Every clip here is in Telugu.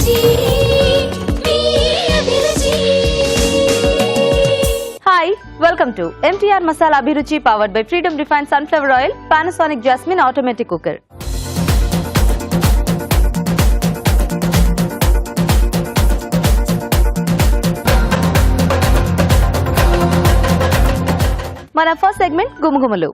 Hi, welcome to MTR Masala Abhiruchi powered by Freedom Refined Sunflower Oil, Panasonic Jasmine Automatic Cooker. మన ఫస్ట్ సెగ్మెంట్ గుమగుమలు.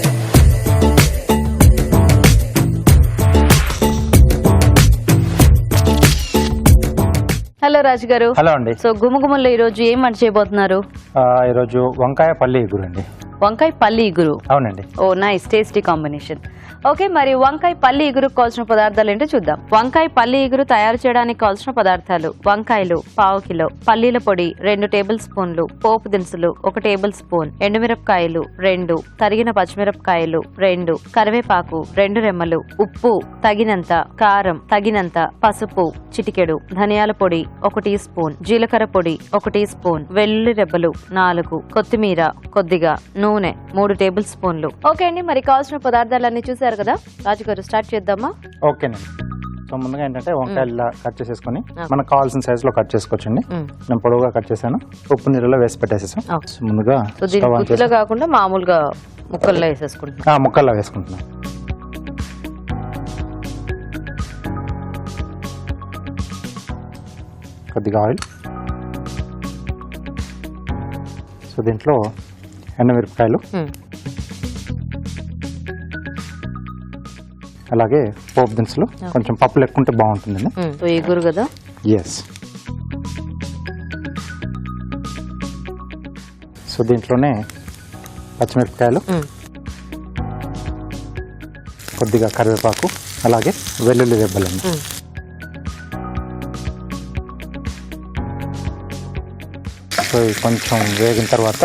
హలో రాజు గారు. హలో అండి. సో గుమగుమల్లో ఈ రోజు ఏం వంట చేయబోతున్నారు? ఈ రోజు వంకాయ పల్లి ఇగురు అండి. వంకాయ పల్లి ఇగురు. అవునండి. ఓ నైస్, టేస్టీ కాంబినేషన్. ఓకే, మరి వంకాయ పల్లి ఇగురుకు కావాల్సిన పదార్థాలు ఏంటో చూద్దాం. వంకాయ పల్లి ఇగురు తయారు చేయడానికి కావాల్సిన పదార్థాలు: వంకాయలు 1/2 కిలో, పల్లీల పొడి 2 టేబుల్ స్పూన్లు, పోపు దినుసులు 1 టేబుల్ స్పూన్, ఎండుమిరపకాయలు 2, తరిగిన పచ్చిమిరపకాయలు 2, కరివేపాకు 2 రెమ్మలు, ఉప్పు తగినంత, కారం తగినంత, పసుపు చిటికెడు, ధనియాల పొడి 1 టీ స్పూన్, జీలకర్ర పొడి 1 టీ స్పూన్, వెల్లుల్లి రెబ్బలు 4, కొత్తిమీర కొద్దిగా, నూనె 3 టేబుల్ స్పూన్లు. ఓకే అండి, మరి కావాల్సిన పదార్థాలన్నీ చూసారు కదా. రాజు గారు స్టార్ట్ చేద్దామా? ఓకేనండి. సో ముందుగా ఏంటంటే వంకాయలు ఇలా కట్ చేసేసుకొని మనకు కావాల్సిన సైజ్ లో కట్ చేసుకోవచ్చండి. నేను పొడవుగా కట్ చేశాను, ఉప్పు నీళ్ళలో వేసి పెట్టేసేసాం. ముందుగా గుత్తిలో కాకుండా మామూలుగా ముక్కల్లో వేసేసుకుంటున్నా. ముక్కల్లో వేసుకుంటున్నాం. కొద్దిగా ఆయిల్. సో దీంట్లో ఎండుమిరపకాయలు, అలాగే పోపు దినుసులు, కొంచెం పప్పులు ఎక్కువ ఉంటే బాగుంటుందండి. ఇగురు కదా. ఎస్. సో దీంట్లోనే పచ్చిమిరపకాయలు, కొద్దిగా కరివేపాకు, అలాగే వెల్లుల్లి రెబ్బలండి. సో ఇవి కొంచెం వేగిన తర్వాత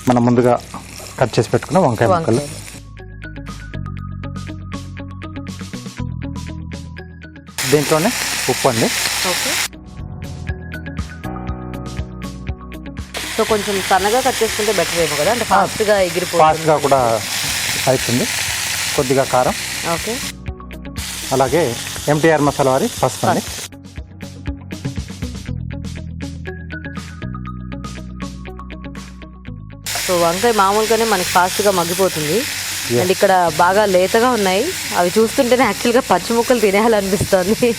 మనం ముందుగా కట్ చేసి పెట్టుకున్న వంకాయ ముక్కలు, దీంట్లోనే ఉప్పు అండి. సో కొంచెం సన్నగా కట్ చేసుకుంటే బెటర్ ఏమో కదా, అంటే ఫాస్ట్గా ఫాస్ట్గా కూడా అవుతుంది. కొద్దిగా కారం, ఓకే, అలాగే ఎంటీఆర్ మసాలా వారి పసుపు అండి. సో వంకాయ మామూలుగానే మనకి ఫాస్ట్గా మగ్గిపోతుంది, అండ్ ఇక్కడ బాగా లేతగా ఉన్నాయి. అవి చూస్తుంటేనే యాక్చువల్గా పచ్చి ముక్కలు తినేయాలనిపిస్తుంది.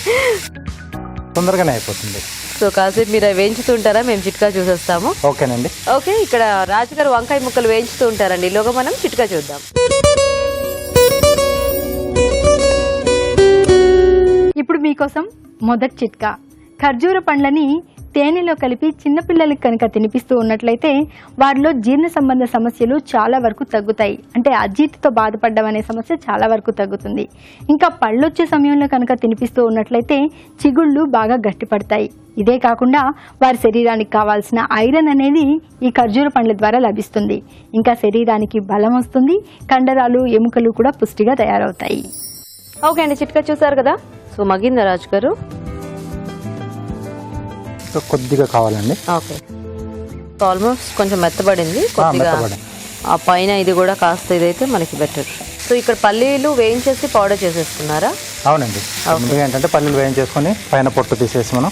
తొందరగానే అయిపోతుంది. సో కాసేపు మీరు అవి వేయించుతుంటారా? మేము చిట్కా చూసేస్తాము. ఓకేనండి. ఓకే, ఇక్కడ రాజుగారు వంకాయ ముక్కలు వేయించుతూ ఉంటారండి. ఈలోగా మనం చిట్కా చూద్దాం. ఇప్పుడు మీకోసం మొదటి చిట్కా. ఖర్జూర పండ్లని తేనెలో కలిపి చిన్నపిల్లలకి కనుక తినిపిస్తూ ఉన్నట్లయితే వారిలో జీర్ణ సంబంధ సమస్యలు చాలా వరకు తగ్గుతాయి. అంటే అజీర్తితో బాధపడడం అనే సమస్య చాలా వరకు తగ్గుతుంది. ఇంకా పళ్ళు వచ్చే సమయంలో కనుక తినిపిస్తూ ఉన్నట్లయితే చిగుళ్ళు బాగా గట్టిపడతాయి. ఇదే కాకుండా వారి శరీరానికి కావాల్సిన ఐరన్ అనేది ఈ ఖర్జూర పండ్ల ద్వారా లభిస్తుంది. ఇంకా శరీరానికి బలం వస్తుంది, కండరాలు ఎముకలు కూడా పుష్టిగా తయారవుతాయి. ఓకే అండి, చిట్కా చూసారు కదా. సో మగ్గిందా రాజు గారు? కొద్దిగా కావాలండి. ఓకే, ఆల్మోస్ట్ కొంచెం మెత్తబడింది. కొద్దిగా ఆ పైన ఇది కూడా కాస్త ఇదైతే మనకి బెటర్. సో ఇక్కడ పల్లీలు వేయించేసి పౌడర్ చేసేసుకున్నారా? అవునండి. ముందుగా ఏంటంటే పల్లీలు వేయించేసుకొని పైన పొట్టు తీసేసి మనం,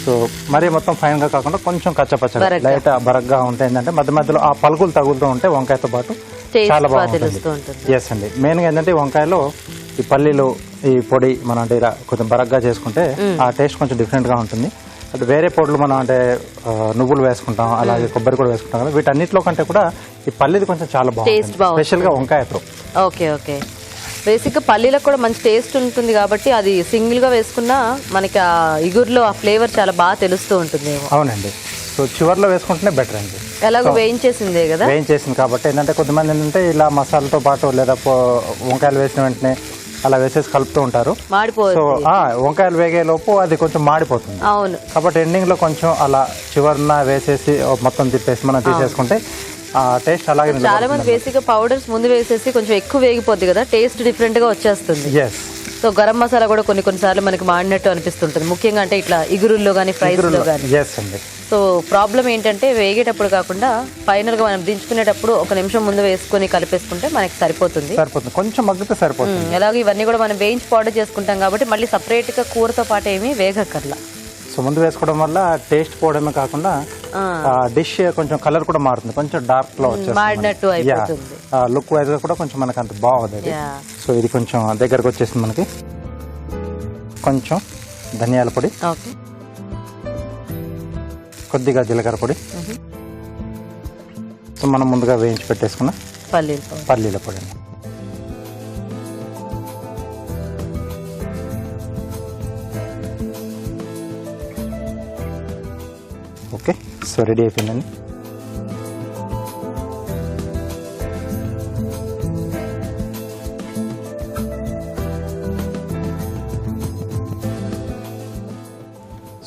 సో మరీ మొత్తం ఫైన్ గా కాకుండా కొంచెం కచ్చపచ్చగా లైట్ బరగ్గా ఉంటే ఏంటంటే మధ్య మధ్యలో ఆ పలుకులు తగులుతూ ఉంటే వంకాయతో పాటు చాలా బాగుంటుంది. ఎస్ అండి. మెయిన్ గా ఏంటంటే ఈ వంకాయలో ఈ పల్లీలు ఈ పొడి మనం అంటే ఇలా కొంచెం బరగ్గా చేసుకుంటే ఆ టేస్ట్ కొంచెం డిఫరెంట్ గా ఉంటుంది. అంటే వేరే పొడులు మనం అంటే నువ్వులు వేసుకుంటాం, అలాగే కొబ్బరి కూడా వేసుకుంటాం కదా, వీటన్నిటిలో కంటే కూడా ఈ పల్లీది కొంచెం చాలా బాగుంటుంది, స్పెషల్ గా వంకాయతో. ఓకే ఓకే, బేసిక్గా పల్లీలకు కూడా మంచి టేస్ట్ ఉంటుంది కాబట్టి అది సింగిల్ గా వేసుకున్నా మనకి ఆ ఇగురులో ఆ ఫ్లేవర్ చాలా బాగా తెలుస్తూ ఉంటుంది. అవునండి. సో చివర్లో వేసుకుంటేనే బెటర్ అండి. ఎలాగో వేయించేసిందే కదా, వేయించేసింది కాబట్టి ఏంటంటే కొంతమంది ఏంటంటే ఇలా మసాలాతో పాటు లేదా వంకాయలు వేసిన వెంటనే అలా వేసేసి కలుపుతూ ఉంటారు. సో వంకాయలు వేగే లోపు అది కొంచెం మాడిపోతుంది. అవును, కాబట్టి ఎండింగ్ లో కొంచెం అలా చివరిన వేసేసి మొత్తం తిప్పేసి మనం తీసేసుకుంటే ఆ టేస్ట్ అలాగే. చాలా మంది బేసిక్ పౌడర్స్ ముందు వేసేసి కొంచెం ఎక్కువ వేగిపోద్ది కదా, టేస్ట్ డిఫరెంట్ గా వచ్చేస్తుంది. సో గరం మసాలా కూడా కొన్నిసార్లు మనకి మాడినట్టు అనిపిస్తుంటుంది, ముఖ్యంగా అంటే ఇట్లా ఇగురుల్లో కానీ ఫ్రైస్ లో కానీ. సో ప్రాబ్లం ఏంటంటే వేగేటప్పుడు కాకుండా ఫైనల్ గా మనం దించుకునేటప్పుడు 1 నిమిషం ముందు వేసుకొని కలిపేసుకుంటే మనకి సరిపోతుంది. కొంచెం మగ్గితే సరిపోతుంది. ఎలాగో ఇవన్నీ కూడా మనం వేయించి పౌడర్ చేసుకుంటాం కాబట్టి మళ్ళీ సపరేట్ గా కూరతో పాటు ఏమీ వేగక్కర్లా. సో ముందు వేసుకోవడం వల్ల టేస్ట్ పోవడమే కాకుండా డిష్ కొంచెం కలర్ కూడా మారుతుంది, కొంచెం డార్క్ లో మాడినట్టు అయిపోతుంది. లుక్ వైజ్ గా కూడా కొంచెం మనకు అంత బాగుంది. సో ఇది కొంచెం దగ్గరకు వచ్చేసింది మనకి. కొంచెం ధనియాల పొడి, కొద్దిగా జీలకర్ర పొడి, సో మనం ముందుగా వేయించి పెట్టేసుకున్న పల్లీల పొడి. ఓకే, సో రెడీ అయిపోయిందండి.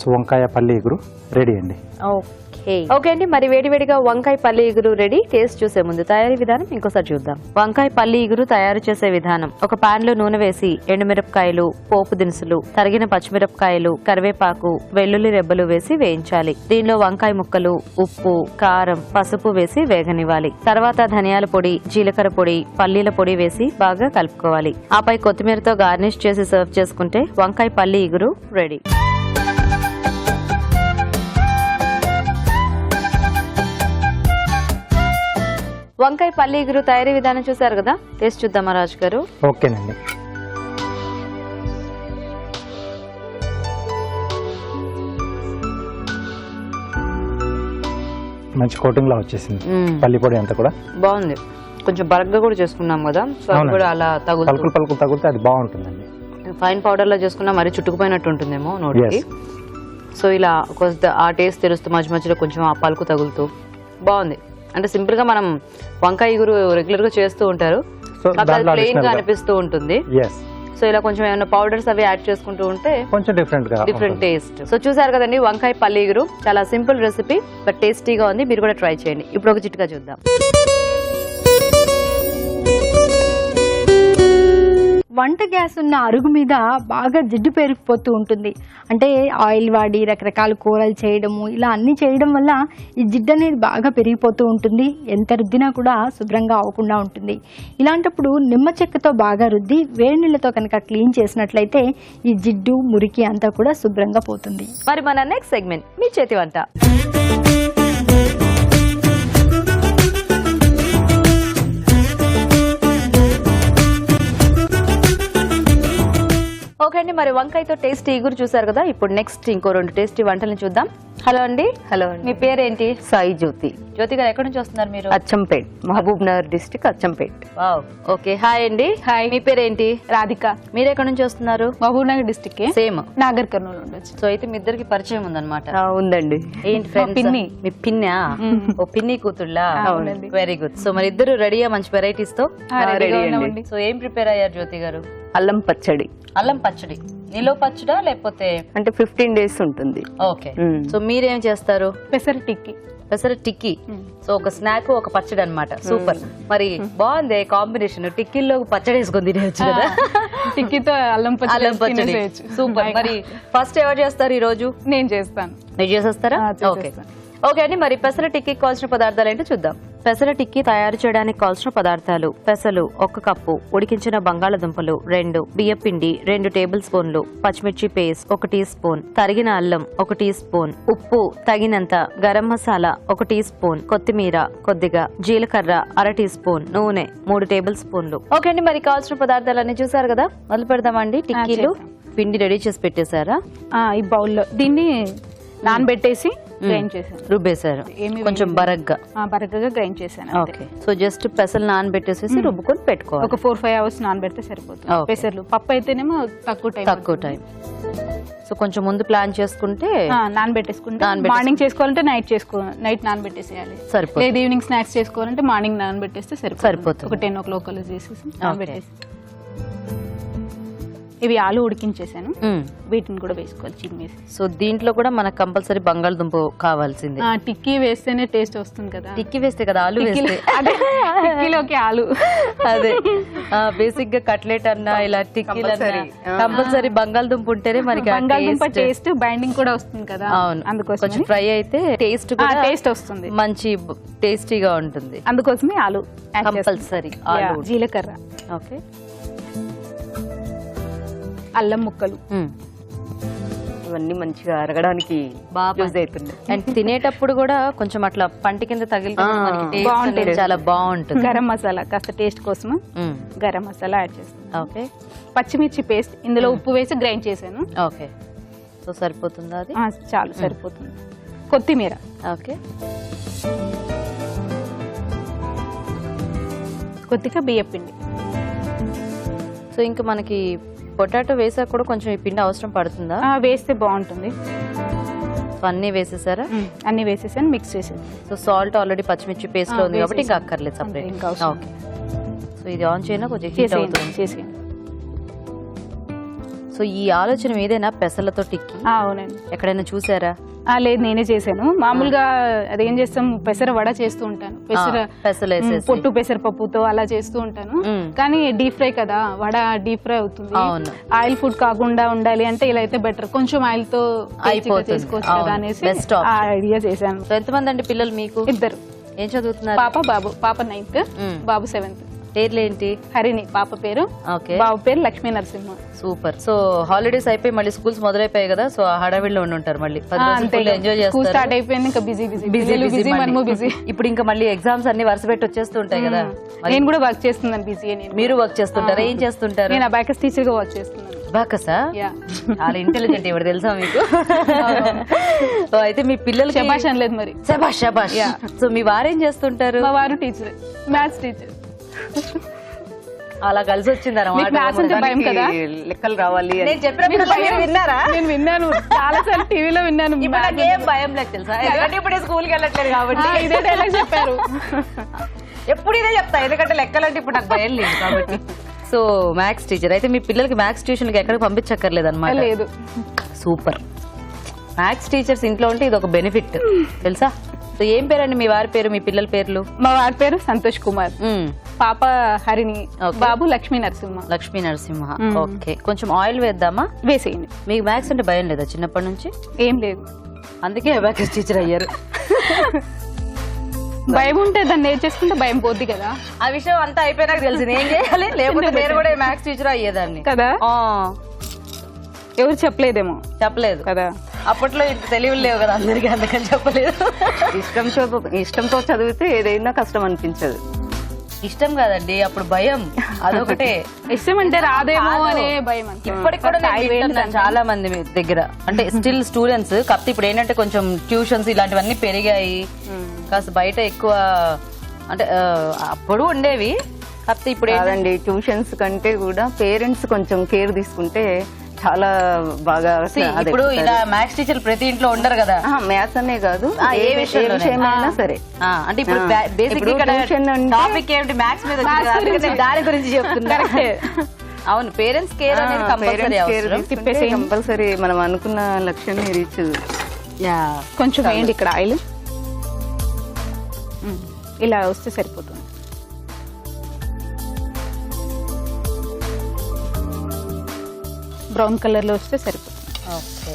సో వంకాయ పల్లి ఇగురు రెడీ అండి. ఓకే అండి, మరి వేడివేడిగా వంకాయ పల్లి ఇగురు రెడీ. టేస్ట్ చూసే ముందు తయారీ విధానం ఇంకోసారి చూద్దాం. వంకాయ పల్లి ఇగురు తయారు చేసే విధానం: ఒక పాన్ లో నూనె వేసి ఎండుమిరపకాయలు, పోపు దినుసులు, తరిగిన పచ్చిమిరపకాయలు, కరివేపాకు, వెల్లుల్లి రెబ్బలు వేసి వేయించాలి. దీనిలో వంకాయ ముక్కలు, ఉప్పు, కారం, పసుపు వేసి వేగనివ్వాలి. తర్వాత ధనియాల పొడి, జీలకర్ర పొడి, పల్లీల పొడి వేసి బాగా కలుపుకోవాలి. ఆపై కొత్తిమీరతో గార్నిష్ చేసి సర్వ్ చేసుకుంటే వంకాయ పల్లి ఇగురు రెడీ. వంకాయ పల్లి ఇగురు తయారీ విధానం చూసారు కదా, టేస్ట్ చూద్దామా రాజు గారు? ఓకేనండి. మంచి కోటింగ్ లా వచ్చేసింది పల్లి పొడి అంతా కూడా. బాగుంది. కొంచెం బరగ్గా కూడా చేసుకున్నాం కదా, సో అది కూడా అలా తగులుతే అది బాగుంటుందండి. ఫైన్ పౌడర్ లా చేసుకున్నా మరి చుట్టుకుపోయినట్టు ఉంటుందేమో నోటికి. సో ఇలా కొంచెం ఆ టేస్ట్ తెలుస్తూ మధ్య మధ్యలో కొంచెం ఆ పలుకు తగులుతూ బాగుంది. అంటే సింపుల్ గా మనం వంకాయ ఇగురు రెగ్యులర్ గా చేస్తూ ఉంటారు, ప్లెయిన్ గా అనిపిస్తూ ఉంటుంది. సో ఇలా కొంచెం ఏమైనా పౌడర్స్ అవి యాడ్ చేసుకుంటూ ఉంటే కొంచెం డిఫరెంట్ టేస్ట్. సో చూసారు కదండి, వంకాయ పల్లి ఇగురు చాలా సింపుల్ రెసిపీ బట్ టేస్టీగా ఉంది. మీరు కూడా ట్రై చేయండి. ఇప్పుడు ఒక చిట్కా చూద్దాం. వంట గ్యాస్ ఉన్న అరుగు మీద బాగా జిడ్డు పేరుకుపోతూ ఉంటుంది. అంటే ఆయిల్ వాడి రకరకాల కూరలు చేయడము, ఇలా అన్నీ చేయడం వల్ల ఈ జిడ్డు అనేది బాగా పెరిగిపోతూ ఉంటుంది. ఎంత రుద్దినా కూడా శుభ్రంగా అవ్వకుండా ఉంటుంది. ఇలాంటప్పుడు నిమ్మ చెక్కతో బాగా రుద్ది వేడి నీళ్ళతో కనుక క్లీన్ చేసినట్లయితే ఈ జిడ్డు, మురికి అంతా కూడా శుభ్రంగా పోతుంది. మరి మన నెక్స్ట్ సెగ్మెంట్ మీ చేతి వంట. ఓకే అండి, మరి వంకాయతో టేస్టీ ఇగురు చూసారు కదా, ఇప్పుడు నెక్స్ట్ ఇంకో 2 టేస్టీ వంటలను చూద్దాం. హలో అండి. హలో అండి. మీ పేరేంటి? సాయి జ్యోతి. జ్యోతి గారు ఎక్కడి నుంచి వస్తున్నారు మీరు? Achampet, Mahbubnagar district Achampet. Okay, hi అండి. హాయ్. మీ పేరేంటి? రాధిక. మీరు ఎక్కడి నుంచి వస్తున్నారు? Mahbubnagar district. Same Nagarkurnool ఉండొచ్చు. సో అయితే మీ ఇద్దరికి పరిచయం ఉందన్నమాట. ఉందండి. ఏంటి ఫ్రెండ్స్? పిన్ని. మీ పిన్నా? ఓ పిన్ని కూతుళ్ళా? అవునండి. Very good. సో మరి ఇద్దరు రెడీయా మంచి వెరైటీస్ తో? రెడీ అండి. సో ఏం ప్రిపేర్ అయ్యారు జ్యోతి గారు? అల్లం పచ్చడి. అల్లం పచ్చడి. నిలో పచ్చడా లేకపోతే? అంటే 15 days ఉంటుంది. ఓకే. సో మీరేం చేస్తారు? పెసర టిక్కి. పెసర టిక్కీ. సో ఒక స్నాక్, ఒక పచ్చడి అన్నమాట. సూపర్. మరి బాగుంది కాంబినేషన్. టిక్కీల్లో పచ్చడి వేసుకొని తినేయచ్చు కదా. టిక్కీతో అల్లం అల్లం పచ్చడి. తినేసేయచ్చు. సూపర్. మరి ఫస్ట్ ఎవరు చేస్తారు ఈ రోజు? నేను చేస్తాను. మీరు చేసేస్తారా? ఓకే. ఓకే అండి, మరి పెసర టిక్కీకి కావాల్సిన పదార్థాలు ఏంటో చూద్దాం. పెసర టిక్కీ తయారు చేయడానికి కావాల్సిన పదార్థాలు: పెసలు 1 కప్పు, ఉడికించిన బంగాళదుంపలు 2, బియ్యపిండి 2 టేబుల్ స్పూన్లు, పచ్చిమిర్చి పేస్ట్ 1 టీ స్పూన్, తరిగిన అల్లం 1 టీ స్పూన్, ఉప్పు తగినంత, గరం మసాలా 1 టీ స్పూన్, కొత్తిమీర కొద్దిగా, జీలకర్ర 1/2 టీ స్పూన్, నూనె 3 టేబుల్ స్పూన్లు. ఓకే అండి, మరి కావాల్సిన పదార్థాలన్నీ చూసారు కదా, మొదలు పెడదామండి. టిక్కీలు పిండి రెడీ చేసి పెట్టేశారా? ఈ బౌల్లో దీన్ని నానబెట్టేసి గ్రైండ్ చేశాను, రుబ్బేశారు. కొంచెం బరగ్గా గ్రైండ్ చేశాను. ఓకే. సో జస్ట్ పెసలు నానబెట్టేసేసి రుబ్బుకొని పెట్టుకోవాలి. ఒక 4-5 hours నానబెడితే సరిపోతుంది. పెసర్లు. పప్పు అయితేనేమో తక్కువ టైం. సో కొంచెం ముందు ప్లాన్ చేసుకుంటే నానబెట్టేసుకుంటే మార్నింగ్ చేసుకోవాలంటే నైట్ నానబెట్టేసేయాలి. సరిపోతుంది. లేదు ఈవినింగ్ స్నాక్స్ చేసుకోవాలంటే మార్నింగ్ నానబెట్టేస్తే సరిపోతుంది. ఒక 10 o'clock చేసేసి నానబెట్టేసి. ఇవి ఆలు ఉడికించేసాను, వీటిని కూడా వేసుకోవాలి చిమ్మేసి. సో దీంట్లో కూడా మనకు కంపల్సరీ బంగాళదుంప కావాల్సింది. టిక్కీ వేస్తేనే టేస్ట్ వస్తుంది కదా. టిక్కి వేస్తే కదా ఆలు వేస్తే. అదే టిక్కీలోకి ఆలు. అదే బేసిక్ గా కట్లెట్ అన్నా ఇలా టిక్కీ కంపల్సరీ బంగాళదుంప ఉంటేనే మనకి బంగాళదుంప టేస్ట్ బైండింగ్ కూడా వస్తుంది కదా. అవును, అందుకోసం కొంచెం ఫ్రై అయితే టేస్ట్ టేస్ట్ వస్తుంది, మంచి టేస్టీగా ఉంటుంది. అందుకోసమే ఆలు కంపల్సరీ ఆలు. జీలకర్ర, ఓకే, అల్లం ముక్కలు, ఇవన్నీ మంచిగా అరగడానికి బాగా యూజ్ అవుతుంది. అండ్ తినేటప్పుడు కూడా కొంచెం అట్లా పంటి కింద తగిలితే మనకి taste బాగుంటుంది. అనేది చాలా బాగుంటుంది. గరం మసాలా కాస్త టేస్ట్ కోసం గరం మసాలా యాడ్ చేస్తాను. ఓకే, పచ్చిమిర్చి పేస్ట్ ఇందులో ఉప్పు వేసి గ్రైండ్ చేశాను. ఓకే, సో సరిపోతుందా అది? చాలు, సరిపోతుంది. కొత్తిమీర, ఓకే, కొద్దిగా బియ్యపిండి. సో ఇంకా మనకి పొటాటో వేసాక కూడా కొంచెం ఈ పిండి అవసరం పడుతుందా? వేస్తే బాగుంటుంది. సో అన్ని వేసేసారా? అన్ని వేసేసాను, మిక్స్ చేసేది. సో సాల్ట్ ఆల్రెడీ పచ్చిమిర్చి పేస్ట్ లో ఉంది కాబట్టి ఇంకా అక్కర్లేదు అంతే, సపరేట్. ఇంకా అవసరం ఓకే, సో ఇది ఆన్ చేయనా కొంచెం హీట్ అవుతుంది. చేసేయండి. సో ఈ ఆలోచన ఏదైనా పెసలతో టిక్కి అవునండి. ఎక్కడైనా చూసారా? లేదు, నేనే చేశాను. మామూలుగా అదేం చేస్తాం, పెసర వడ చేస్తూ ఉంటాను, పెసలు వేసేసి. పొట్టు పెసరపప్పుతో అలా చేస్తూ ఉంటాను. కానీ డీప్ ఫ్రై కదా, వడ డీప్ ఫ్రై అవుతుంది. అవును, ఆయిల్ ఫుడ్ కాకుండా ఉండాలి అంటే ఇలా అయితే బెటర్, కొంచెం ఆయిల్ తో అయిపోతుంది. చేసుకోవచ్చు కదా అనేసి బెస్ట్ ఆ ఐడియా చేశాను. సో ఎంతమంది అండి పిల్లలు మీకు? 2. ఏం చదువుతున్నారు? పాప బాబు. పాప 9th, బాబు 7th. పేర్లు ఏంటి? హరిణి పాప పేరు, ఓకే, బాబు పేరు Lakshmi Narasimha. Super. So holidays అయిపోయి మళ్ళీ స్కూల్స్ మొదలైపోయాయి కదా, సో ఆ హడావిడిలో ఉండి ఉంటారు. మళ్ళీ 10 రోజులు ఎంజాయ్ స్కూల్ చేస్తారు. స్టార్ట్ అయిపోయింది, ఇంకా బిజీ బిజీ మనము బిజీ. ఇప్పుడు ఇంకా మళ్ళీ ఎగ్జామ్స్ అన్ని వరుస పెట్టి వచ్చేస్తూ ఉంటాయి కదా. నేను కూడా వర్క్ చేస్తున్నాను, బిజీ. మీరు వర్క్ చేస్తుంటారా? ఏం చేస్తుంటారు? నేను అబాకస్ టీచర్ గా వర్క్ చేస్తున్నాను. బాకసా? చాలా ఇంటెలిజెంట్ ఇవి తెలుసా మీకు? సో అయితే మీ పిల్లలు శబాష్ అనలేదు మరి. శబాష్ శబాష్. సో మీ వారేం చేస్తుంటారు? మా వారు టీచర్, మ్యాథ్స్ టీచర్. అలా కలిసి వచ్చింది మీకు మ్యాథ్స్ అంటే భయం కదా, లెక్కలు రావాలి అని. నేను చెప్పినప్పుడు విన్నారా? నేను విన్నాను, చాలా సార్లు టీవీలో విన్నాను. ఇప్పుడు నాకు ఏం భయం లేదు తెలుసా, ఎందుకంటే ఇప్పుడు స్కూల్కి వెళ్ళట్లేదు కాబట్టి. ఇదే డైలాగ్ చెప్పారు. ఎప్పుడు ఇదే చెప్తా, ఎందుకంటే లెక్కలంటే ఇప్పుడు నాకు భయం లేదు కాబట్టి. సో మ్యాథ్స్ టీచర్ అయితే మీ పిల్లలకి మ్యాథ్స్ ట్యూషన్ కి ఎక్కడికి పంపించక్కర్లేదు అనమాట. లేదు, సూపర్. మ్యాథ్స్ టీచర్స్ ఇంట్లో ఉంటే ఇది ఒక బెనిఫిట్ తెలుసా. సో ఏం పేరండి మీ వారి పేరు, మీ పిల్లల పేర్లు? మా వారి పేరు సంతోష్ కుమార్, పాప హరిణి, బాబు లక్ష్మీ నరసింహ. లక్ష్మీ నరసింహ, ఓకే. కొంచెం ఆయిల్ వేద్దామా? వేసేయండి. మీకు మ్యాథ్స్ అంటే భయం లేదా చిన్నప్పటి నుంచి? ఏం లేదు, అందుకే అబాకస్ టీచర్ అయ్యారు. భయం ఉంటే దాన్ని నేర్చేసుకుంటే భయం పోద్ది కదా. ఆ విషయం అంతా అయిపోయినాక తెలిసింది ఏం చేయాలి, లేకపోతే నేను కూడా మ్యాథ్స్ టీచర్ అయ్యేదాన్ని కదా. ఎవరు చెప్పలేదేమో. చెప్పలేదు కదా, అప్పట్లో ఇంత తెలివి లేవు కదా అందరికి, అందుకని చెప్పలేదు. ఇష్టంతో చదివితే ఏదైనా కష్టం అనిపించదు. ఇష్టం కాదండి, అప్పుడు భయం అదొకటే. ఇష్టం అంటే రాదేమో అనే భయం. ఇప్పటికి కూడా నేను వింటున్నాను చాలా మంది మీ దగ్గర, అంటే స్టిల్ స్టూడెంట్స్. కాకపోతే ఇప్పుడు ఏంటంటే కొంచెం ట్యూషన్స్ ఇలాంటివన్నీ పెరిగాయి, కాస్త బయట ఎక్కువ అంటే అప్పుడు ఉండేవి. కాకపోతే ఇప్పుడు కాదండి, ట్యూషన్స్ కంటే కూడా పేరెంట్స్ కొంచెం కేర్ తీసుకుంటే చాలా బాగా. ఇప్పుడు ఇలా మ్యాథ్స్ టీచర్ ప్రతి ఇంట్లో ఉండరు కదా. మ్యాథ్స్ అనే కాదు, ఏ విషయమైనా సరే. అంటే ఇప్పుడు బేసిక్ టాపిక్ ఏమిటి, మ్యాథ్స్ మీద దాని గురించి చెప్తున్నా. అవును, పేరెంట్స్ కేర్ అనేది కంపల్సరీ. మనం అనుకున్న లక్ష్యాన్ని రీచ్. కొంచెం వేయండి ఇక్కడ ఆయిల్, ఇలా వస్తే సరిపోతుంది. బ్రౌన్ కలర్ లో వస్తే సరిపోతుంది. ఓకే,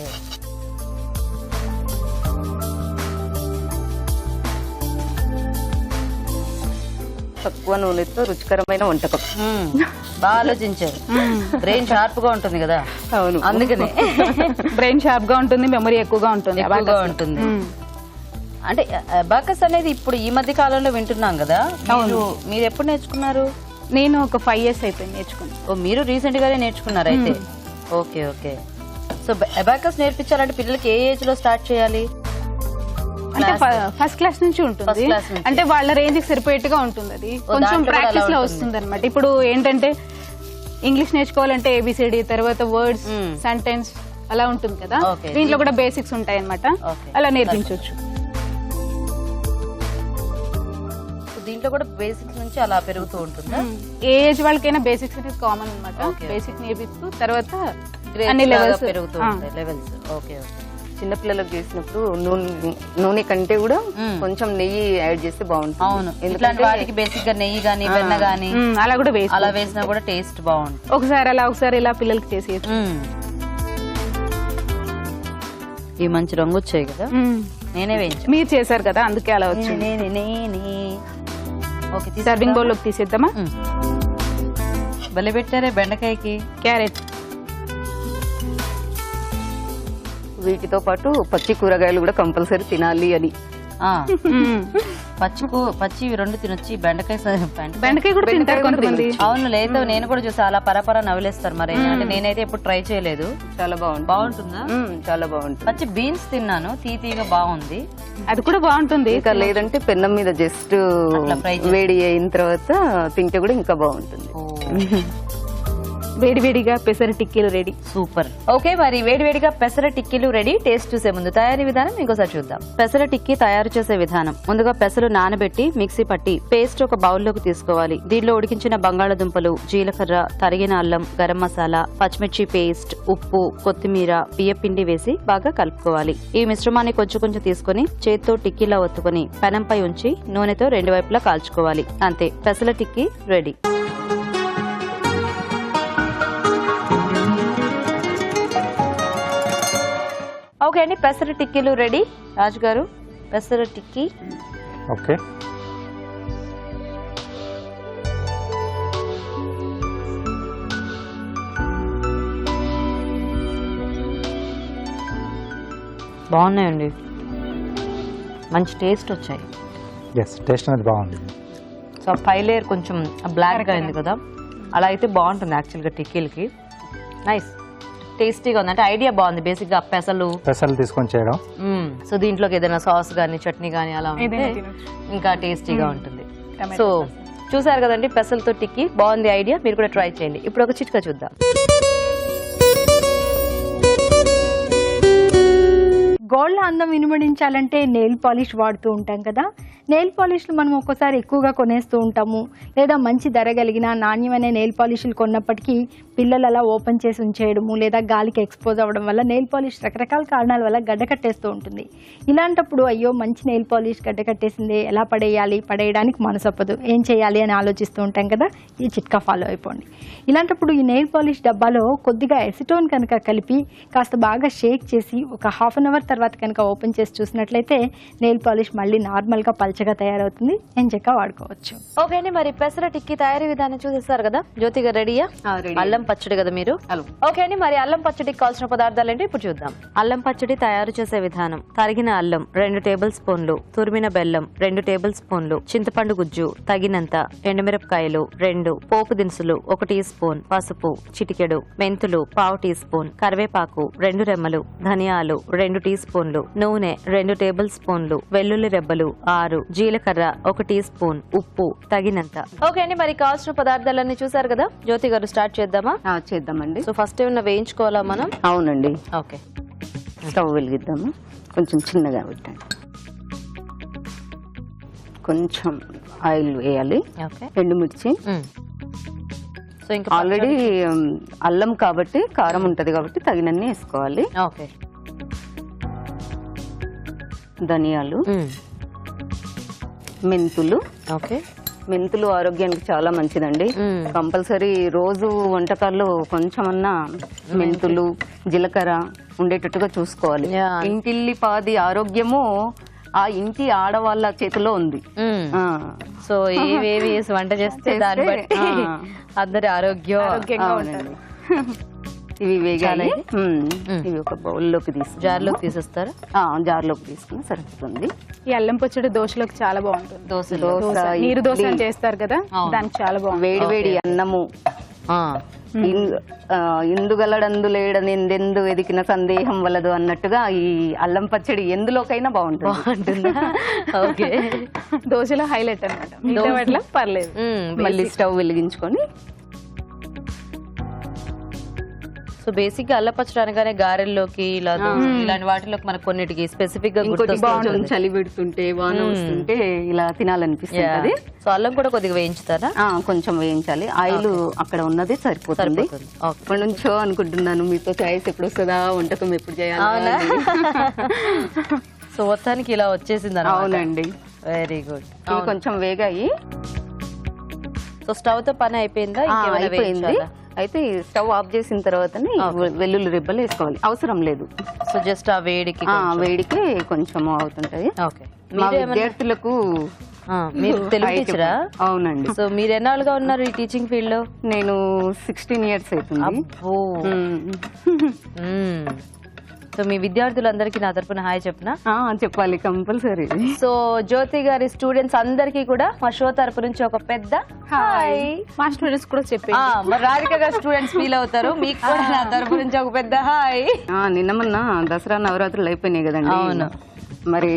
తక్కువ నూనెతో రుచికరమైన వంటకం. బాగా ఆలోచించారు. బ్రెయిన్ షార్ప్ గా ఉంటుంది కదా. అవును, అందుకనే బ్రెయిన్ షార్ప్ గా ఉంటుంది, మెమరీ ఎక్కువగా ఉంటుంది. అంటే అబాకస్ అనేది ఇప్పుడు ఈ మధ్య కాలంలో వింటున్నాం కదా. మీరు ఎప్పుడు నేర్చుకున్నారు? నేను ఒక 5 years అయిపోయింది నేర్చుకున్నాను. ఓ, మీరు రీసెంట్ గానే నేర్చుకున్నారు అయితే. Okay okay. సో అబాకస్ నేర్పించాలంటే పిల్లలకి ఏ ఏజ్ లో స్టార్ట్ చేయాలి? అంటే ఫస్ట్ క్లాస్ నుంచి ఉంటుంది, అంటే వాళ్ళ రేంజ్ కి సరిపోయేట్టుగా ఉంటుంది. అది కొంచెం ప్రాక్టీస్ లో వస్తుంది అనమాట. ఇప్పుడు ఏంటంటే ఇంగ్లీష్ నేర్చుకోవాలంటే ABCD, తర్వాత వర్డ్స్, సెంటెన్స్ అలా ఉంటుంది కదా. దీంట్లో కూడా బేసిక్స్ ఉంటాయి అనమాట, అలా నేర్పించవచ్చు. దీంట్లో కూడా బేసిక్స్ నుంచి అలా పెరుగుతూ ఉంటుందా? ఏ ఏజ్ వాళ్ళకైనా బేసిక్స్ అనేది కామన్ అనమాట. బేసిక్ నేర్పిస్తూ తర్వాత అన్ని లెవెల్స్ పెరుగుతూ ఉంటాయి లెవెల్స్. Okay okay. చిన్నపిల్లలకు చేసినప్పుడు నూనె కంటే కూడా కొంచెం నెయ్యి యాడ్ చేస్తే బాగుంటుంది. అవును, ఇట్లాంటి వాటికి బేసిక్ గా నెయ్యి గానీ వెన్న గానీ అలా కూడా అలా వేసినా కూడా టేస్ట్ బాగుంటుంది. ఒకసారి అలా ఒకసారి ఇలా పిల్లలకి చేసి ఈ మంచి రంగు వచ్చాయి కదా, నేనే వేయించా. మీరు చేశారు కదా అందుకే అలా వచ్చింది. ఓకే, సర్వింగ్ బౌల్ లోకి తీసేద్దామా? భలే పెట్టారే బెండకాయకి. క్యారెట్, వీటితో పాటు పచ్చి కూరగాయలు కూడా కంపల్సరీ తినాలి అని. పచ్చి రెండు తినొచ్చి బెండకాయ బెండకాయ కూడా తింటారు కొంతమంది. అవును, లేదు నేను కూడా చూసా అలా పరపర నవ్వులేస్తారు. మరి అంటే నేనైతే ఎప్పుడు ట్రై చేయలేదు. చాలా బాగుంటుంది. బాగుంటుందా? చాలా బాగుంటుంది. పచ్చి బీన్స్ తిన్నాను, తీతీగా బాగుంది. అది కూడా బాగుంటుంది. ఇంకా లేదంటే పెన్నం మీద జస్ట్ వేడి అయిన తర్వాత తింటే కూడా ఇంకా బాగుంటుంది. వేడివేడిగా పెసర టిక్కీలు రెడీ. సూపర్. ఓకే, మరి వేడివేడిగా పెసర టిక్కీలు రెడీ. టేస్ట్ చూసే ముందు తయారీ విధానం ఇంకోసారి చూద్దాం. పెసర టిక్కీ తయారు చేసే విధానం: ముందుగా పెసలు నానబెట్టి మిక్సీ పట్టి పేస్ట్ ఒక బౌల్లోకి తీసుకోవాలి. దీనిలో ఉడికించిన బంగాళదుంపలు, జీలకర్ర, తరిగిన అల్లం, గరం మసాలా, పచ్చిమిర్చి పేస్ట్, ఉప్పు, కొత్తిమీర, బియ్యపిండి వేసి బాగా కలుపుకోవాలి. ఈ మిశ్రమాన్ని కొంచెం కొంచెం తీసుకుని చేత్తో టిక్కీలా ఒత్తుకుని పెనంపై ఉంచి నూనెతో రెండు వైపులా కాల్చుకోవాలి. అంతే, పెసల టిక్కీ రెడీ. ఓకే అండి, పెసర టిక్కీలు రెడీ. రాజు గారు, పెసర టిక్కీ. ఓకే, బాగున్నాయండి, మంచి టేస్ట్ వచ్చాయి. ఎస్, టేస్ట్ అనేది బాగుంది. సో పై లేయర్ కొంచెం బ్లాక్గా అయింది కదా, అలా అయితే బాగుంటుంది యాక్చువల్గా టిక్కీలకి. నైస్, టేస్టీగా ఉంది. అంటే ఐడియా బాగుంది. బేసిక్ గా పెసలు తీసుకొని చేయడం. సో దీంట్లోకి ఏదైనా సాస్ గానీ చట్నీ గానీ అలా ఉంటే ఇంకా టేస్టీగా ఉంటుంది. సో చూసారు కదండి, పెసలతో టిక్కీ బాగుంది ఐడియా. మీరు కూడా ట్రై చేయండి. ఇప్పుడు ఒక చిట్కా చూద్దాం. గోళ్ళ అందం ఇనుమడించాలంటే నెయిల్ పాలిష్ వాడుతూ ఉంటాం కదా. నెయిల్ పాలిష్లు మనం ఒక్కోసారి ఎక్కువగా కొనేస్తూ ఉంటాము, లేదా మంచి ధర కలిగిన నాణ్యమైన నెయిల్ పాలిష్లు కొన్నప్పటికీ పిల్లలు అలా ఓపెన్ చేసి ఉంచేయడము లేదా గాలికి ఎక్స్పోజ్ అవ్వడం వల్ల నెయిల్ పాలిష్ రకరకాల కారణాల వల్ల గడ్డ కట్టేస్తూ ఉంటుంది. ఇలాంటప్పుడు అయ్యో మంచి నెయిల్ పాలిష్ గడ్డ కట్టేసింది, ఎలా పడేయాలి, పడేయడానికి మనసొప్పదు, ఏం చేయాలి అని ఆలోచిస్తూ ఉంటాం కదా. ఈ చిట్కా ఫాలో అయిపోండి. ఇలాంటప్పుడు ఈ నెయిల్ పాలిష్ డబ్బాలో కొద్దిగా ఎసిటోన్ కనుక కలిపి కాస్త బాగా షేక్ చేసి ఒక హాఫ్ అన్ అవర్ తర్వాత కనుక ఓపెన్ చేసి చూసినట్లయితే నెయిల్ పాలిష్ మళ్ళీ నార్మల్గా పల్చగా తయారవుతుంది. ఎంచక్కా వాడుకోవచ్చు. ఓకే అండి, మరి పెసర టిక్కీ తయారీ విధానం చూసేస్తారు కదా. జ్యోతి గారు రెడీయా? అల్లం పచ్చడి కదా మీరు. ఓకే అండి, మరి అల్లం పచ్చడికి కావాల్సిన పదార్థాలు ఏంటి ఇప్పుడు చూద్దాం. అల్లం పచ్చడి తయారు చేసే విధానం: తరిగిన అల్లం 2 టేబుల్ స్పూన్లు, తురిమిన బెల్లం 2 టేబుల్ స్పూన్లు, చింతపండు గుజ్జు తగినంత, ఎండుమిరపకాయలు 2, పోపు దినుసులు 1 టీ స్పూన్, పసుపు చిటికెడు, మెంతులు 1/2 టీ స్పూన్, కరివేపాకు 2 రెమ్మలు, ధనియాలు 2 టీ స్పూన్లు, నూనె 2 టేబుల్ స్పూన్లు, వెల్లుల్లి రెబ్బలు 6, జీలకర్ర 1 టీ స్పూన్, ఉప్పు తగినంత. ఓకే అండి, మరి కావాల్సిన పదార్థాలన్నీ చూసారు కదా. జ్యోతి గారు స్టార్ట్ చేద్దామా? చేద్దామండి. సో ఫస్ట్ ఏమన్నా వేయించుకోవాలా మనం? అవునండి. ఓకే, స్టవ్ వెలిగిద్దాము. కొంచెం చిన్నగా పెట్టండి. కొంచెం ఆయిల్ వేయాలి. ఓకే, ఎండుమిర్చి. సో ఇంకా ఆల్రెడీ అల్లం కాబట్టి కారం ఉంటది కాబట్టి తగినన్ని వేసుకోవాలి. ఓకే, ధనియాలు, మెంతులు. ఓకే, మెంతులు ఆరోగ్యానికి చాలా మంచిదండి. కంపల్సరీ రోజు వంటకాల్లో కొంచెమన్నా మెంతులు, జీలకర్ర ఉండేటట్టుగా చూసుకోవాలి. ఇంటిల్లి పాది ఆరోగ్యము ఆ ఇంటి ఆడవాళ్ళ చేతిలో ఉంది. సో ఏవేవి వంట చేస్తే దాన్ని బట్టి అందరి ఆరోగ్యంగా ఉంటారు. ఇవి వేగాలి. ఇవి ఒక బౌల్లోకి జార్లోకి తీసేస్తారు. జార్లోకి తీసుకుని సరిపోతుంది. ఈ అల్లం పచ్చడి దోశలోకి చాలా బాగుంటుంది. దోశ, నీరు దోశ చేస్తారు కదా, దానికి చాలా బాగుంటుంది. వేడి వేడి అన్నము. ఇందుగలడందు లేడనెందెందు వెదికిన సందేహం వలదు అన్నట్టుగా ఈ అల్లం పచ్చడి ఎందులోకైనా బాగుంటుంది. ఓకే, దోశలో హైలైట్ అన్నమాట. పర్లేదు. మళ్ళీ స్టవ్ వెలిగించుకొని సో బేసిక్ గా అల్లపచ్చడి అనగానే గారెల్లోకి ఇలా ఇలాంటి వాటిలోకి మనకు కొన్నిటికి స్పెసిఫిక్ గా ఇంకోటి కొంచెం చలి పెడుతుంటే వాన వస్తుంటే ఇలా తినాలనిపిస్తుంది. సో అల్లం కూడా కొద్దిగా వేయించుతారా? కొంచెం వేయించాలి. ఆయిల్ అక్కడ ఉన్నది సరిపోతుంది. ఇప్పటి నుంచో అనుకుంటున్నాను మీతో చాయిస్ ఎప్పుడు వస్తుందా, వంటకం ఎప్పుడు చేయాలి. సో మొత్తానికి ఇలా వచ్చేసింది. అవునండి, వెరీ గుడ్. ఇవి కొంచెం వేగాయి. సో స్టవ్ తో పని అయిపోయిందా? అయిపోయింది. అయితే స్టవ్ ఆఫ్ చేసిన తర్వాతనే వెల్లుల్లి రిబ్బలు వేసుకోవాలి, అవసరం లేదు. సో జస్ట్ ఆ వేడికి వేడికి కొంచెం అవుతుంటది. మా విద్యార్థులకు మీరు తెలుగు టీచరా? అవునండి. సో మీరు ఎన్నాళ్ళుగా ఉన్నారు ఈ టీచింగ్ ఫీల్డ్ లో? నేను 16 years అవుతుంది. సో మీ విద్యార్థులందరికీ నా తరపున హాయ్ చెప్పనా? చెప్పాలి, కంపల్సరీ. సో జ్యోతి గారి స్టూడెంట్స్ అందరికీ కూడా మా షో తరపు నుంచి ఒక పెద్ద హాయ్. మా స్టూడెంట్స్ కూడా చెప్పి మరి రాధిక గారి స్టూడెంట్స్ ఫీల్ అవుతారు. మీకు కూడా నా తరపు నుంచి ఒక పెద్ద హాయ్. నిన్న మొన్న దసరా నవరాత్రులు అయిపోయినాయి కదండి. అవును. మరి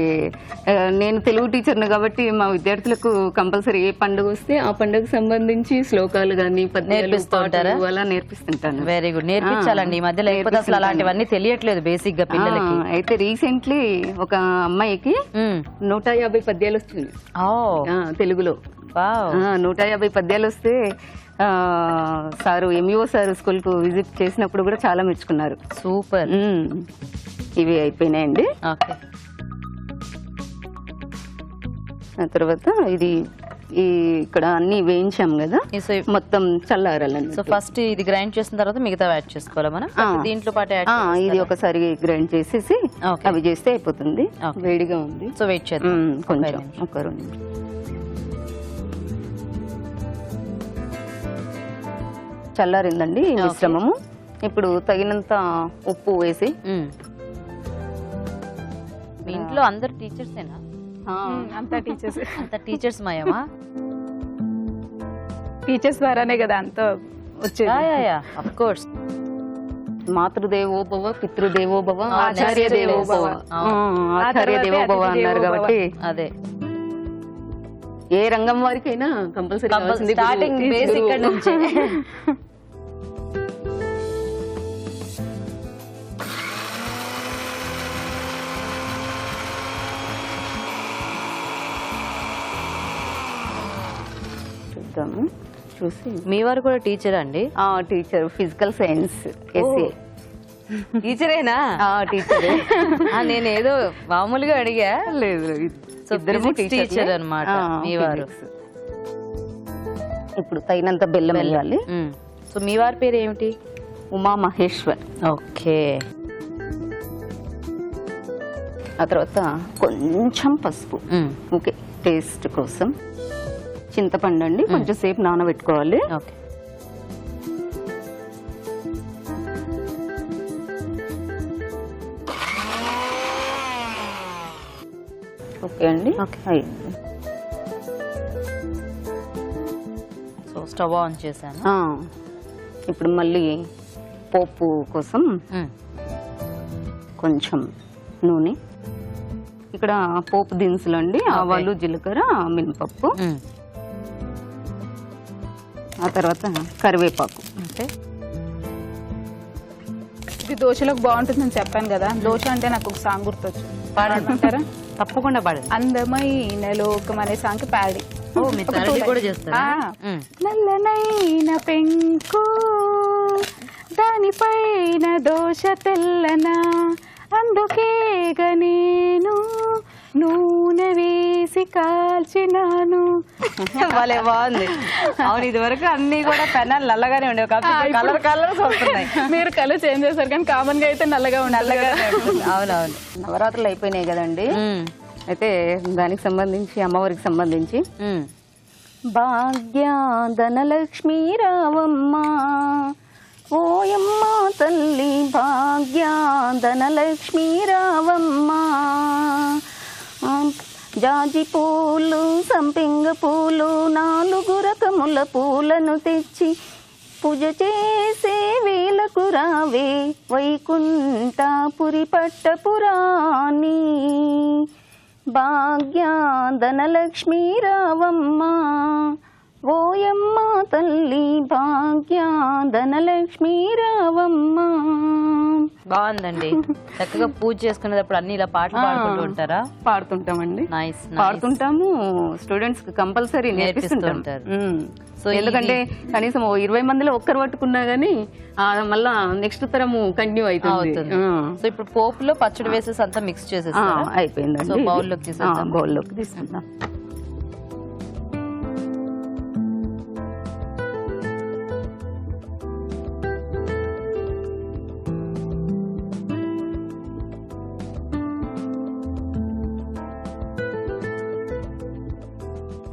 నేను తెలుగు టీచర్ను కాబట్టి మా విద్యార్థులకు కంపల్సరీ ఏ పండుగ వస్తే ఆ పండుగకు సంబంధించి శ్లోకాలు గానీ పద్యాలు అలా నేర్పిస్తుంటాను. Very good. నేర్పించాలండి ఈ మధ్య, లేకపోతే అసలు అలాంటివన్నీ తెలియట్లేదు బేసిక్ గా పిల్లలకి. అయితే రీసెంట్లీ ఒక అమ్మాయికి 150 పద్యాలు వచ్చింది తెలుగులో. 150 పద్యాలు వస్తే సారు ఎంఈఓ సార్ స్కూల్ కు విజిట్ చేసినప్పుడు కూడా చాలా మెచ్చుకున్నారు. సూపర్. ఇవి అయిపోయినాయండి. ఓకే. ఆ తర్వాత ఇది ఇక్కడ అన్ని వేయించాం కదా, మొత్తం చల్లారాలండి. సో ఫస్ట్ ఇది గ్రైండ్ చేసిన తర్వాత మిగతా యాడ్ చేసుకోవాలా మనం? దీంట్లో పాటు ఇది ఒకసారి గ్రైండ్ చేసేసి అవి చేస్తే అయిపోతుంది. వేడిగా ఉంది, సో వెయిట్ చేద్దాం కొంచెం ఒక 2 నిమిషాలు. చల్లారిందండి ఈ మిశ్రమము. ఇప్పుడు తగినంత ఉప్పు వేసి. మీ ఇంట్లో అందరు టీచర్సేనా? అంతా టీచర్స్. అంత టీచర్స్ మయమా? టీచర్స్ ద్వారానే కదా అంతా వచ్చేది. Of course. మాతృదేవోభవ, పితృదేవోభవ, ఆచార్య దేవోభవ. ఆచార్య దేవోభవ అన్నారు కాబట్టి అదే ఏ రంగం వారికైనా కంపల్సరీ స్టార్టింగ్ బేసిక్ నుంచి. చూసి. మీ వారు కూడా టీచర్ అండి? Teacher, physical science SA. టీచరేనా? టీచరే. నేనేదో మామూలుగా అడిగా. లేదు, టీచర్ అన్నమాట మీ వారు. ఇప్పుడు తగినంత బెల్లం వేయాలి. సో మీ వారి పేరు ఏమిటి? ఉమా మహేశ్వర్. ఓకే. ఆ తర్వాత కొంచెం పసుపు, ఓకే, టేస్ట్ కోసం. చింతపండు అండి, కొంచెం సేపు నానబెట్టుకోవాలి. ఓకే. ఓకే అండి. సో స్టవ్ ఆన్ చేశాను. ఇప్పుడు మళ్ళీ పోపు కోసం కొంచెం నూనె. ఇక్కడ పోపు దినుసులు అండి, ఆవాలు, జీలకర్ర, మినపప్పు, ఆ తర్వాత కరివేపాకు. ఇది దోశలోకి బాగుంటుందని చెప్పాను కదా. దోశ అంటే నాకు ఒక సాంగ్ గుర్తొచ్చింది, పాడమంటారా? తప్పకుండా పాడండి. అందమైన లోకం అనే సాంగ్ పాడి. కూడా చేస్తారా? నల్లనైన పెంకు, దానిపైన దోశ తెల్లనా, అందుకేగ నేను నూనె వేసి కాల్చినాను. భలే బాగుంది. అవును, ఇది వరకు అన్ని కూడా పెనాలు నల్లగానే ఉండేవి, కలర్ కలర్స్ వస్తున్నాయి. మీరు కలర్ చేంజ్ చేశారు కానీ కామన్ గా అయితే నల్లగా నల్లగా. అవునవును. నవరాత్రులు అయిపోయినాయి కదండి. అయితే దానికి సంబంధించి, అమ్మవారికి సంబంధించి భాగ్య ధనలక్ష్మీ రావమ్మ, ఓయమ్మ తల్లి భాగ్య ధనలక్ష్మీ రావమ్మ, జాజి పూలు, సంపింగ పూలు, 4 రకముల పూలను తెచ్చి పూజ చేసే వేలకు రావే, వైకుంఠపురి పట్టపురాణి, భాగ్య ధనలక్ష్మీ రావమ్మ, ఓయమ్మ తల్లి భాగ్య ధనలక్ష్మి రావమ్మ. బాగుందండి. చక్కగా పూజ చేసుకునేటప్పుడు అన్ని ఇలా పాటలు పాడుకుంటూ ఉంటారా? పాడుతుంటామండి. నైస్. పాడుతుంటాము. స్టూడెంట్స్ కి కంపల్సరీ నేర్పిస్తుంటారు. సో ఎందుకంటే కనీసం 20 మందిలో ఒక్కరు పట్టుకున్నా గానీ మళ్ళా నెక్స్ట్ తరము కంటిన్యూ అవుతుంది. సో ఇప్పుడు పోపులో పచ్చడి వేసేసి అంతా మిక్స్ చేసేస్తారా? అయిపోయిందండి. సో బౌల్లోకి తీసేద్దాం. బౌల్లోకి తీసుకుందాం.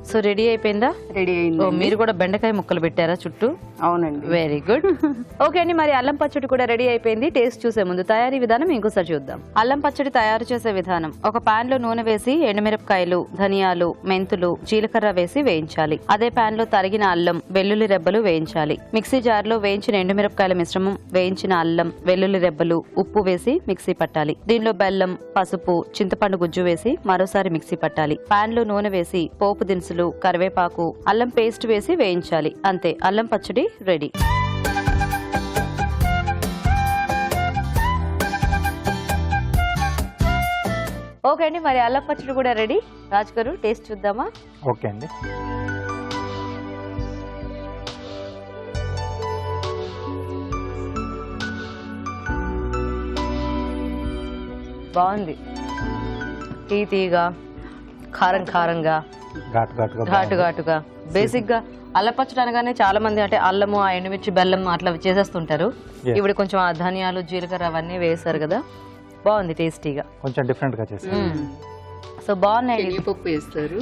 సో రెడీ అయిపోయిందా? రెడీ అయింది. మీరు కూడా బెండకాయ ముక్కలు పెట్టారా చుట్టూ? అవునండి. Very good. ఓకే అండి, మరి అల్లం పచ్చడి కూడా రెడీ అయిపోయింది. టేస్ట్ చూసే ముందు తయారీ విధానం ఇంకోసారి చూద్దాం. అల్లం పచ్చడి తయారు చేసే విధానం: ఒక పాన్ లో నూనె వేసి ఎండుమిరపకాయలు, ధనియాలు, మెంతులు, జీలకర్ర వేసి వేయించాలి. అదే పాన్ లో తరిగిన అల్లం, వెల్లుల్లి రెబ్బలు వేయించాలి. మిక్సీ జార్ లో వేయించిన ఎండుమిరపకాయల మిశ్రమం, వేయించిన అల్లం, వెల్లుల్లి రెబ్బలు, ఉప్పు వేసి మిక్సీ పట్టాలి. దీనిలో బెల్లం, పసుపు, చింతపండు గుజ్జు వేసి మరోసారి మిక్సీ పట్టాలి. పాన్ లో నూనె వేసి పోపు దినుసులు, కరివేపాకు, అల్లం పేస్ట్ వేసి వేయించాలి. అంతే, అల్లం పచ్చడి రెడీ. ఓకే అండి, మరి అల్లం పచ్చడి కూడా రెడీ. రాజు గారు టేస్ట్ చూద్దామా? ఓకే అండి. బాగుంది. తీగా, కారం కారంగా, ఘాటు ఘాటుగా. బేసిక్ గా అల్లం పచ్చడి అనగానే చాలా మంది అంటే అల్లము, ఆ ఎండుమిర్చి, బెల్లం అట్లా చేసేస్తుంటారు. ఇప్పుడు కొంచెం ఆ ధనియాలు, జీలకర్ర అవన్నీ వేస్తారు కదా, బాగుంది టేస్టీగా. కొంచెం డిఫరెంట్ గా చేస్తారు. సో బాగున్నాయి. పప్పు వేస్తారు.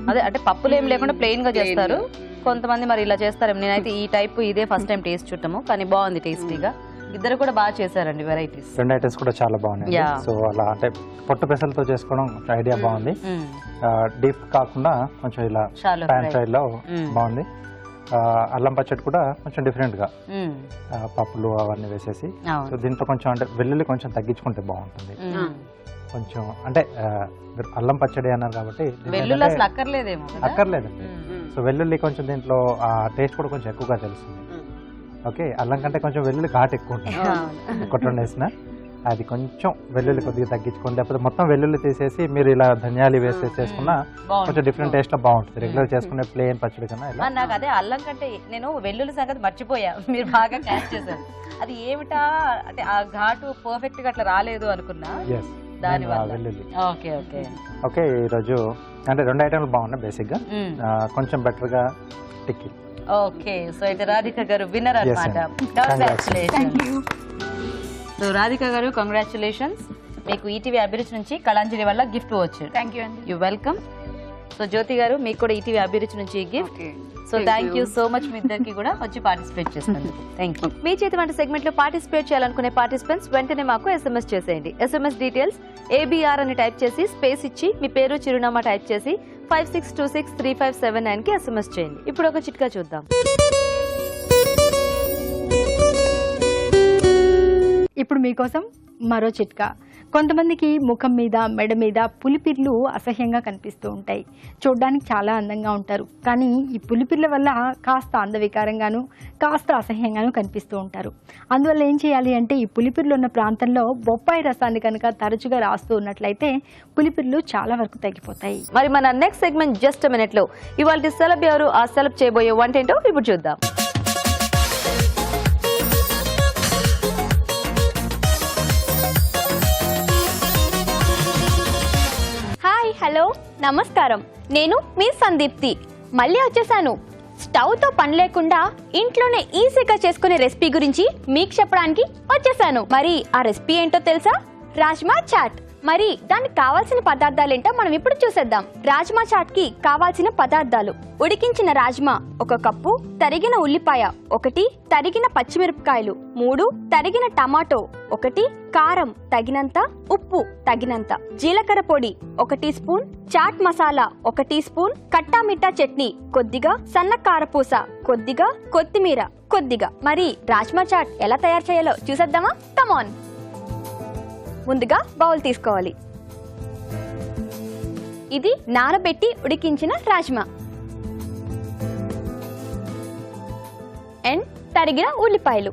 అదే అంటే పప్పులు ఏం లేకుండా ప్లెయిన్ గా చేస్తారు. కొంతమంది మరి ఇలా చేస్తారు. నేనైతే ఈ టైప్ ఇదే ఫస్ట్ టైం టేస్ట్ చూడటము, కానీ బాగుంది టేస్టీగా. ఇద్దరు కూడా బాగా చేశారండి వెరైటీస్. రెండు ఐటమ్స్ కూడా చాలా బాగున్నాయి. సో అలా అంటే పొట్టు పెసలతో చేసుకోవడం ఐడియా బాగుంది. డీప్ కాకుండా కొంచెం ఇలా ప్యాన్ ఫ్రై లో బాగుంది. అల్లం పచ్చడి కూడా కొంచెం డిఫరెంట్ గా పప్పులు అవన్నీ వేసేసి. సో దీంట్లో కొంచెం అంటే వెల్లుల్లి కొంచెం తగ్గించుకుంటే బాగుంటుంది. కొంచెం అంటే అల్లం పచ్చడి అన్నారు కాబట్టి అక్కర్లేదండి. సో వెల్లుల్లి కొంచెం దీంట్లో ఆ టేస్ట్ కూడా కొంచెం ఎక్కువగా తెలుస్తుంది. ఓకే, అల్లం కంటే కొంచెం వెల్లుల్లి ఘాటు ఎక్కువ ఉంటుంది. ఒకటి రెండు వేసిన అది కొంచెం వెల్లుల్లి కొద్దిగా తగ్గించుకోండి. లేకపోతే మొత్తం వెల్లుల్లి తీసేసి మీరు ఇలా ధనియాలు వేసేసి చేసుకున్నా కొంచెం డిఫరెంట్ టేస్ట్ లో బాగుంటుంది. రెగ్యులర్ చేసుకునే ప్లేన్ పచ్చడి కన్నా ఇలా. నాకు అదే అల్లం కంటే నేను వెల్లుల్లి సంగతి మర్చిపోయా, మీరు బాగా క్యాచ్ చేశారు. అది ఏమిటా అంటే ఆ ఘాటు పర్ఫెక్ట్ గా అట్లా రాలేదు అనుకున్నా. దాని వల్ల వెల్లుల్లి. Okay okay okay. ఈరోజు అంటే రెండు ఐటమ్లు బాగున్నాయి బేసిక్ గా. కొంచెం బెటర్ గా టిక్కీ. ఓకే, సో అయితే రాధిక గారు విన్నర్ అన్నమాట. సో రాధిక గారు కంగ్రాచులేషన్స్. మీకు ఈటీవీ అభిరుచి నుంచి కళాంజలి వల్ల గిఫ్ట్ వచ్చారు. థ్యాంక్ యూ అండి. You welcome. So Jyothi garu మీకు కూడా ఈటీవీ అభిరుచి నుంచి gift. So thank you so much. మీ ఇద్దరికి కూడా వచ్చి పార్టిసిపేట్ చేసినందుకు థ్యాంక్ యూ. మీ చేతి వంట సెగ్మెంట్ లో పార్టిసిపేట్ చేయాలనుకునే పార్టిసిపెంట్స్ వెంటనే మాకు SMS చేసేయండి. SMS డీటెయిల్స్ ABR అని టైప్ చేసి స్పేస్ ఇచ్చి మీ పేరు, చిరునామా టైప్ చేసి 56263579 కి SMS చేయండి. ఇప్పుడు ఒక చిట్కా చూద్దాం. ఇప్పుడు మీకోసం మరో చిట్కా. కొంతమందికి ముఖం మీద, మెడ మీద పులిపిర్లు అసహ్యంగా కనిపిస్తూ ఉంటాయి. చూడడానికి చాలా అందంగా ఉంటారు, కానీ ఈ పులిపిర్ల వల్ల కాస్త అందవికారంగాను, కాస్త అసహ్యంగాను కనిపిస్తూ ఉంటారు. అందువల్ల ఏం చేయాలి అంటే, ఈ పులిపిర్లు ఉన్న ప్రాంతంలో బొప్పాయి రసాన్ని కనుక తరచుగా రాస్తూ ఉన్నట్లయితే పులిపిర్లు చాలా వరకు తగ్గిపోతాయి. మరి మన నెక్స్ట్ సెగ్మెంట్ జస్ట్ మినిట్ లో ఇవాళ సెలబ్ ఎవరు, ఆ సెలబ్ చేయబోయే వంట ఏంటో ఇప్పుడు చూద్దాం. హలో, నమస్కారం. నేను మీ సందీప్తి. మళ్ళీ వచ్చేసాను. స్టవ్ తో పని లేకుండా ఇంట్లోనే ఈజీగా చేసుకునే రెసిపీ గురించి మీకు చెప్పడానికి వచ్చేసాను. మరి ఆ రెసిపీ ఏంటో తెలుసా? రాజ్మా చాట్. మరి దానికి కావాల్సిన పదార్థాలు ఏంటో మనం ఇప్పుడు చూసేద్దాం. రాజ్మా చాట్ కి కావాల్సిన పదార్థాలు: ఉడికించిన రాజ్మా 1 కప్పు, తరిగిన ఉల్లిపాయ 1, తరిగిన పచ్చిమిరపకాయలు 3, తరిగిన టమాటో 1, కారం తగినంత, ఉప్పు తగినంత, జీలకర్ర పొడి 1 teaspoon, chaat masala 1 teaspoon, khatta meetha chutney కొద్దిగా, సన్న కారపూస కొద్దిగా, కొత్తిమీర కొద్దిగా. మరి రాజ్మా చాట్ ఎలా తయారు చేయాలో చూసేద్దామా? కమాన్. ముందుగా బౌల్ తీసుకోవాలి. ఇది నానబెట్టి ఉడికించిన రాజ్మా. అండ్ తరిగిన ఉల్లిపాయలు.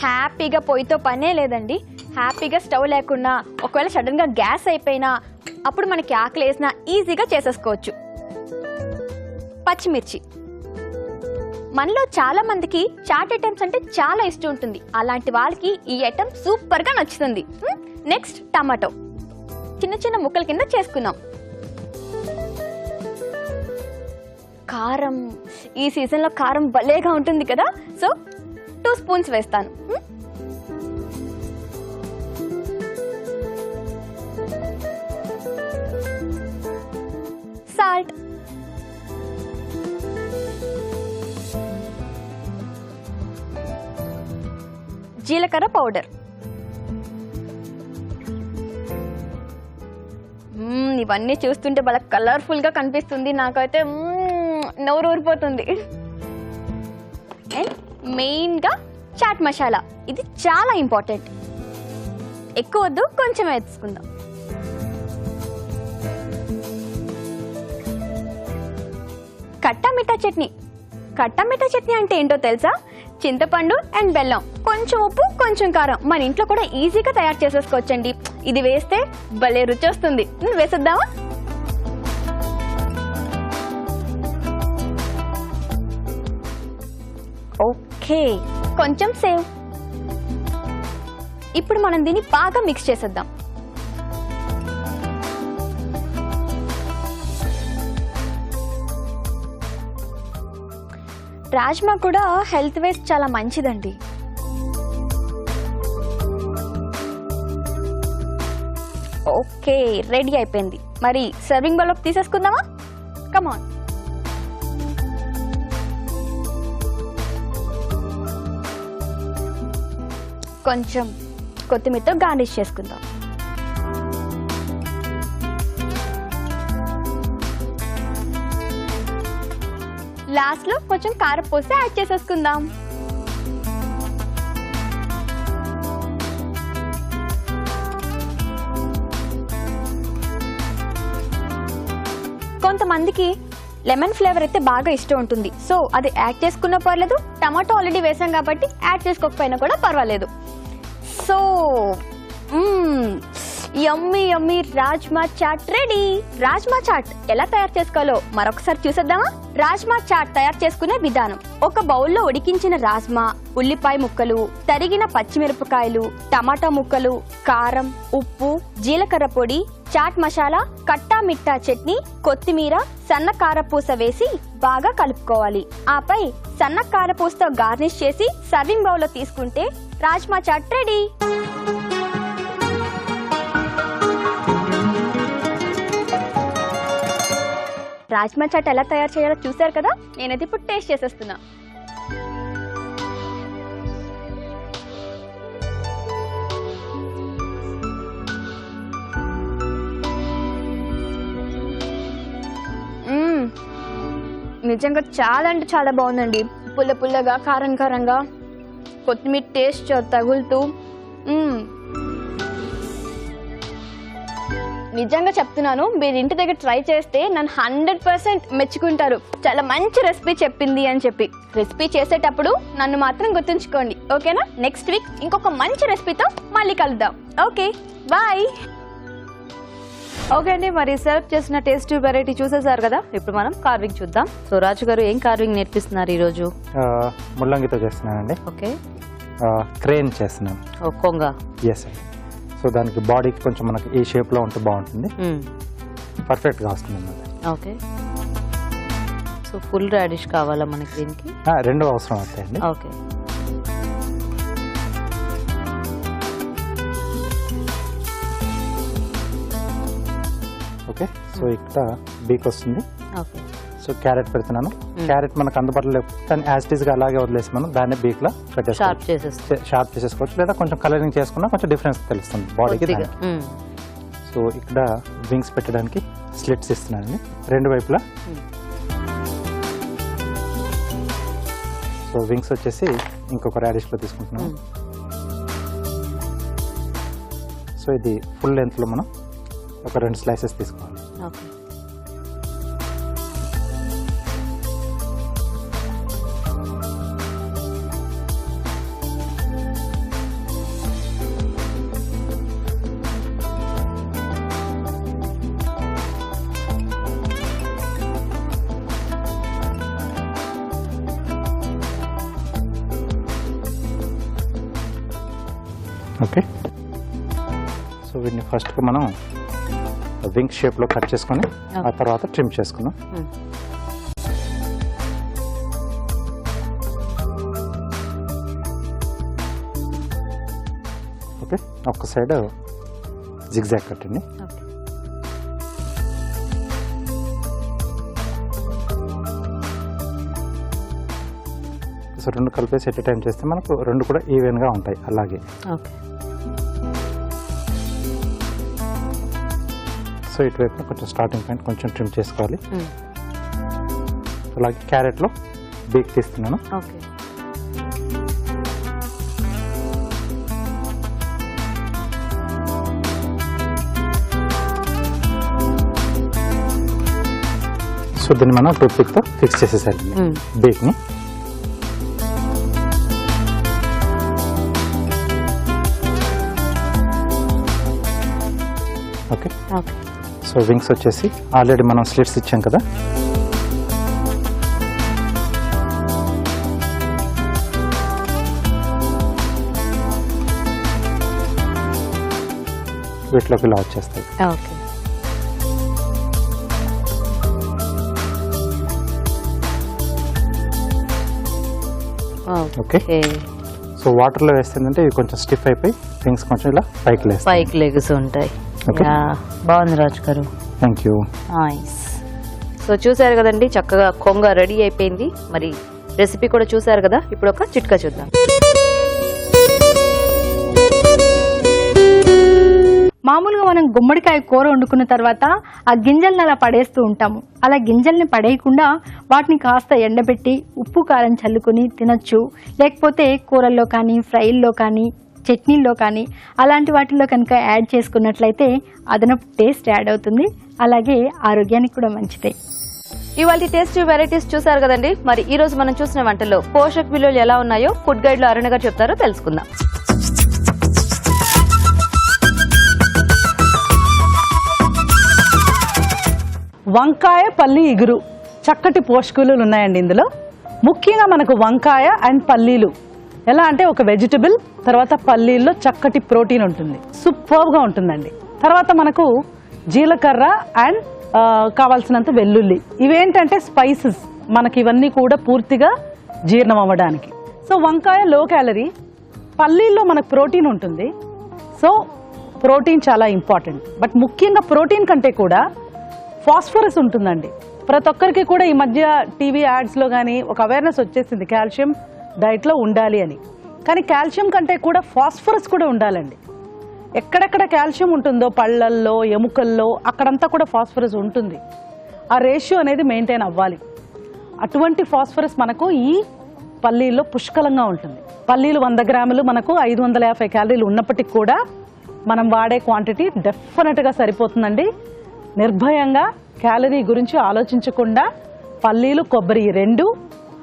హ్యాపీగా పొయ్యితో పనే లేదండి. హ్యాపీగా స్టవ్ లేకున్నా ఒకవేళ సడన్గా గ్యాస్ అయిపోయినా అప్పుడు మనకి ఆకలి వేసినా ఈజీగా చేసేసుకోవచ్చు. పచ్చిమిర్చి. మనలో చాలా మందికి చాట్ ఐటమ్స్ అంటే చాలా ఇష్టం ఉంటుంది. అలాంటి వాళ్ళకి ఈ ఐటమ్ సూపర్గా నచ్చుతుంది. Next tomato. చిన్న చిన్న ముక్కల కింద చేసుకున్నాం. కారం. ఈ సీజన్లో కారం భలేగా ఉంటుంది కదా, సో 2 స్పూన్స్ వేస్తాను. సాల్ట్. జీలకర్ర పౌడర్. ఇవన్నీ చూస్తుంటే బాగా కలర్ఫుల్ గా కనిపిస్తుంది. నాకైతే నోరు ఊరిపోతుంది. అండ్ మెయిన్ గా చాట్ మసాలా. ఇది చాలా ఇంపార్టెంట్. ఎక్కువ వద్దు, కొంచెం వేసుకుందాం. కట్టా మిఠా చట్నీ. కట్టా మిఠా చట్నీ అంటే ఏంటో తెలుసా? చింతపండు అండ్ బెల్లం, కొంచెం ఉప్పు, కొంచెం కారం. మన ఇంట్లో కూడా ఈజీగా తయారు చేసేసుకోవచ్చండి. ఇది వేస్తే భలే రుచి వస్తుంది. వేసేద్దామా? ఓకే, కొంచెం సేవ్. ఇప్పుడు మనం దీన్ని బాగా మిక్స్ చేసేద్దాం. రాజ్మా కూడా హెల్త్ వైజ్ చాలా మంచిదండి. ఓకే, రెడీ అయిపోయింది. మరి సర్వింగ్ బౌల్లోకి తీసేసుకుందామా? కమాన్. కొంచెం కొత్తిమీరతో గార్నిష్ చేసుకుందాం. లాస్ట్ లో కొంచెం కారపూస యాడ్ చేసేసుకుందాం. కొంతమందికి లెమన్ ఫ్లేవర్ అయితే బాగా ఇష్టం ఉంటుంది. సో అది యాడ్ చేసుకున్నా పర్లేదు. టమాటో ఆల్రెడీ వేసాం కాబట్టి యాడ్ చేసుకోకపోయినా కూడా పర్వాలేదు. So yummy yummy rajma chaat ready. Rajma chaat ఎలా తయారు చేసుకోవాలో మరొకసారి చూసేద్దామా? రాజ్మా చాట్ తయారు చేసుకునే విధానం: ఒక బౌల్లో ఉడికించిన రాజ్మా, ఉల్లిపాయ ముక్కలు, తరిగిన పచ్చిమిరపకాయలు, టమాటా ముక్కలు, కారం, ఉప్పు, జీలకర్ర పొడి, చాట్ మసాలా, కట్టా మిట్టా చట్నీ, కొత్తిమీర, సన్న కారపూస వేసి బాగా కలుపుకోవాలి. ఆపై సన్న కారపూసతో గార్నిష్ చేసి సర్వింగ్ బౌల్లో తీసుకుంటే రాజ్మా చాట్ రెడీ. రాజ్మా చాట్ ఎలా తయారు చేయాలో చూసారు కదా. నేనైతే ఇప్పుడు టేస్ట్ చేసేస్తున్నా. నిజంగా చాలా అంటే చాలా బాగుందండి. పుల్ల పుల్లగా, కారం కారంగా, కొత్తిమీర టేస్ట్ తగులుతూ. నిజంగా చెప్తున్నాను, మీరు ఇంటి దగ్గర ట్రై చేస్తే నన్ను 100% మెచ్చుకుంటారు. చాలా మంచి రెసిపీ చెప్పింది అని చెప్పి. రెసిపీ చేసేటప్పుడు నన్ను మాత్రం గుర్తుంచుకోండి, ఓకేనా? నెక్స్ట్ వీక్ ఇంకొక మంచి రెసిపీతో మళ్ళీ కలుద్దాం. Okay, bye. ఓకే అండి, మరి సర్వ్ చేసిన టేస్టీ వెరైటీ చూసేసారు కదా. ఇప్పుడు మనం కార్వింగ్ చూద్దాం. సో రాజు గారు ఏం కార్వింగ్ నేర్పిస్తున్నారు ఈరోజు? ముల్లంగితో చేస్తున్నానండి. ఓకే, క్రేన్ చేస్తున్నాను. కొంగ. ఎస్ అండి. సో దానికి బాడీకి కొంచెం మనకి ఈ షేప్లో ఉంటే బాగుంటుంది, పర్ఫెక్ట్గా వస్తుంది అన్నమాట. ఓకే, సో ఫుల్ రాడిష్ కావాలా మనకి దీనికి? 2 అవసరం అవుతాయండి. Okay, okay. సో ఇక్కడ బీక్ వస్తుంది. ఓకే, సో క్యారెట్ పెడుతున్నాను. క్యారెట్ మనకు అందుబాటులో లేకపోతే యాజ్ ఇట్ ఈస్గా అలాగే వదిలేసి మనం దాన్ని బీక్లో షార్ప్ షార్ప్ చేసేసుకోవచ్చు, లేదా కొంచెం కలరింగ్ చేసుకున్నా కొంచెం డిఫరెన్స్ తెలుస్తుంది బాడీకి. సో ఇక్కడ వింగ్స్ పెట్టడానికి స్లిట్స్ ఇస్తున్నానండి 2 వైపులా. సో వింగ్స్ వచ్చేసి ఇంకొక రాడిష్లో తీసుకుంటున్నాను. సో ఇది ఫుల్ లెంత్లో మనం ఒక 2 స్లైసెస్ తీసుకోవాలి. Okay, okay. సో వీటిని ఫస్ట్గా మనం వింగ్ షేప్లో కట్ చేసుకొని ఆ తర్వాత ట్రిమ్ చేసుకుందాం. ఓకే, ఒక్క సైడ్ జిగ్జాగ్ కట్టండి. సో రెండు కలిపేసి ఎట్ టైం చేస్తే మనకు రెండు కూడా ఈవెన్గా ఉంటాయి. అలాగే సో ఇటువైపు కొంచెం స్టార్టింగ్ పాయింట్ కొంచెం ట్రిమ్ చేసుకోవాలి. అలాగే క్యారెట్లో బీక్ తీస్తున్నాను. సో దీన్ని మనం టూత్ పిక్తో ఫిక్స్ చేసేసారి బీక్ని. ఓకే. సో వింగ్స్ వచ్చేసి ఆల్రెడీ మనం స్లిట్స్ ఇచ్చాం కదా, వీటిలోకి ఇలా వచ్చేస్తాయి. ఓకే. సో వాటర్లో వేస్తుందంటే ఇవి కొంచెం స్టిఫ్ అయిపోయి వింగ్స్ కొంచెం ఇలా పైకి లెగ్స్ ఉంటాయి. బాగుంది రాజు గారు. Thank you. సో చూసారు కదండి, చక్కగా కొంగ రెడీ అయిపోయింది. మరి రెసిపీ కూడా చూసారు కదా, ఇప్పుడు ఒక చిట్కా చూద్దాం. మామూలుగా మనం గుమ్మడికాయ కూర వండుకున్న తర్వాత ఆ గింజలను అలా పడేస్తూ ఉంటాము. అలా గింజల్ని పడేయకుండా వాటిని కాస్త ఎండబెట్టి ఉప్పు కారం చల్లుకొని తినొచ్చు. లేకపోతే కూరల్లో కానీ, ఫ్రైల్లో కానీ, చట్నీల్లో కానీ అలాంటి వాటిల్లో కనుక యాడ్ చేసుకున్నట్లయితే అదనపు టేస్ట్ యాడ్ అవుతుంది. అలాగే ఆరోగ్యానికి కూడా మంచిదే. ఇవాళ టేస్టీ వెరైటీస్ చూసారు కదండి. మరి ఈ రోజు మనం చూసిన వంటల్లో పోషక విలువలు ఎలా ఉన్నాయో ఫుడ్ గైడ్ లో అరుణ గారు చెప్తారో తెలుసుకుందాం. వంకాయ పల్లి ఇగురు చక్కటి పోషకాలు ఉన్నాయండి ఇందులో. ముఖ్యంగా మనకు వంకాయ అండ్ పల్లీలు ఎలా అంటే ఒక వెజిటబుల్, తర్వాత పల్లీల్లో చక్కటి ప్రోటీన్ ఉంటుంది, సూపర్గా ఉంటుందండి. తర్వాత మనకు జీలకర్ర అండ్ కావాల్సినంత వెల్లుల్లి, ఇవేంటంటే స్పైసెస్, మనకి ఇవన్నీ కూడా పూర్తిగా జీర్ణం అవ్వడానికి. సో వంకాయ లో క్యాలరీ, పల్లీల్లో మనకు ప్రోటీన్ ఉంటుంది. సో ప్రోటీన్ చాలా ఇంపార్టెంట్. బట్ ముఖ్యంగా ప్రోటీన్ కంటే కూడా ఫాస్ఫరస్ ఉంటుందండి. ప్రతి ఒక్కరికి కూడా ఈ మధ్య టీవీ యాడ్స్లో కానీ ఒక అవేర్నెస్ వచ్చేసింది కాల్షియం డైట్లో ఉండాలి అని. కానీ కాల్షియం కంటే కూడా ఫాస్ఫరస్ కూడా ఉండాలండి. ఎక్కడెక్కడ కాల్షియం ఉంటుందో పళ్ళల్లో, ఎముకల్లో, అక్కడంతా కూడా ఫాస్ఫరస్ ఉంటుంది. ఆ రేషియో అనేది మెయింటైన్ అవ్వాలి. అటువంటి ఫాస్ఫరస్ మనకు ఈ పల్లీల్లో పుష్కలంగా ఉంటుంది. పల్లీలు 100 గ్రాములు మనకు 550 క్యాలరీలు ఉన్నప్పటికీ కూడా మనం వాడే క్వాంటిటీ డెఫినెట్గా సరిపోతుందండి. నిర్భయంగా క్యాలరీ గురించి ఆలోచించకుండా పల్లీలు, కొబ్బరి ఈ రెండు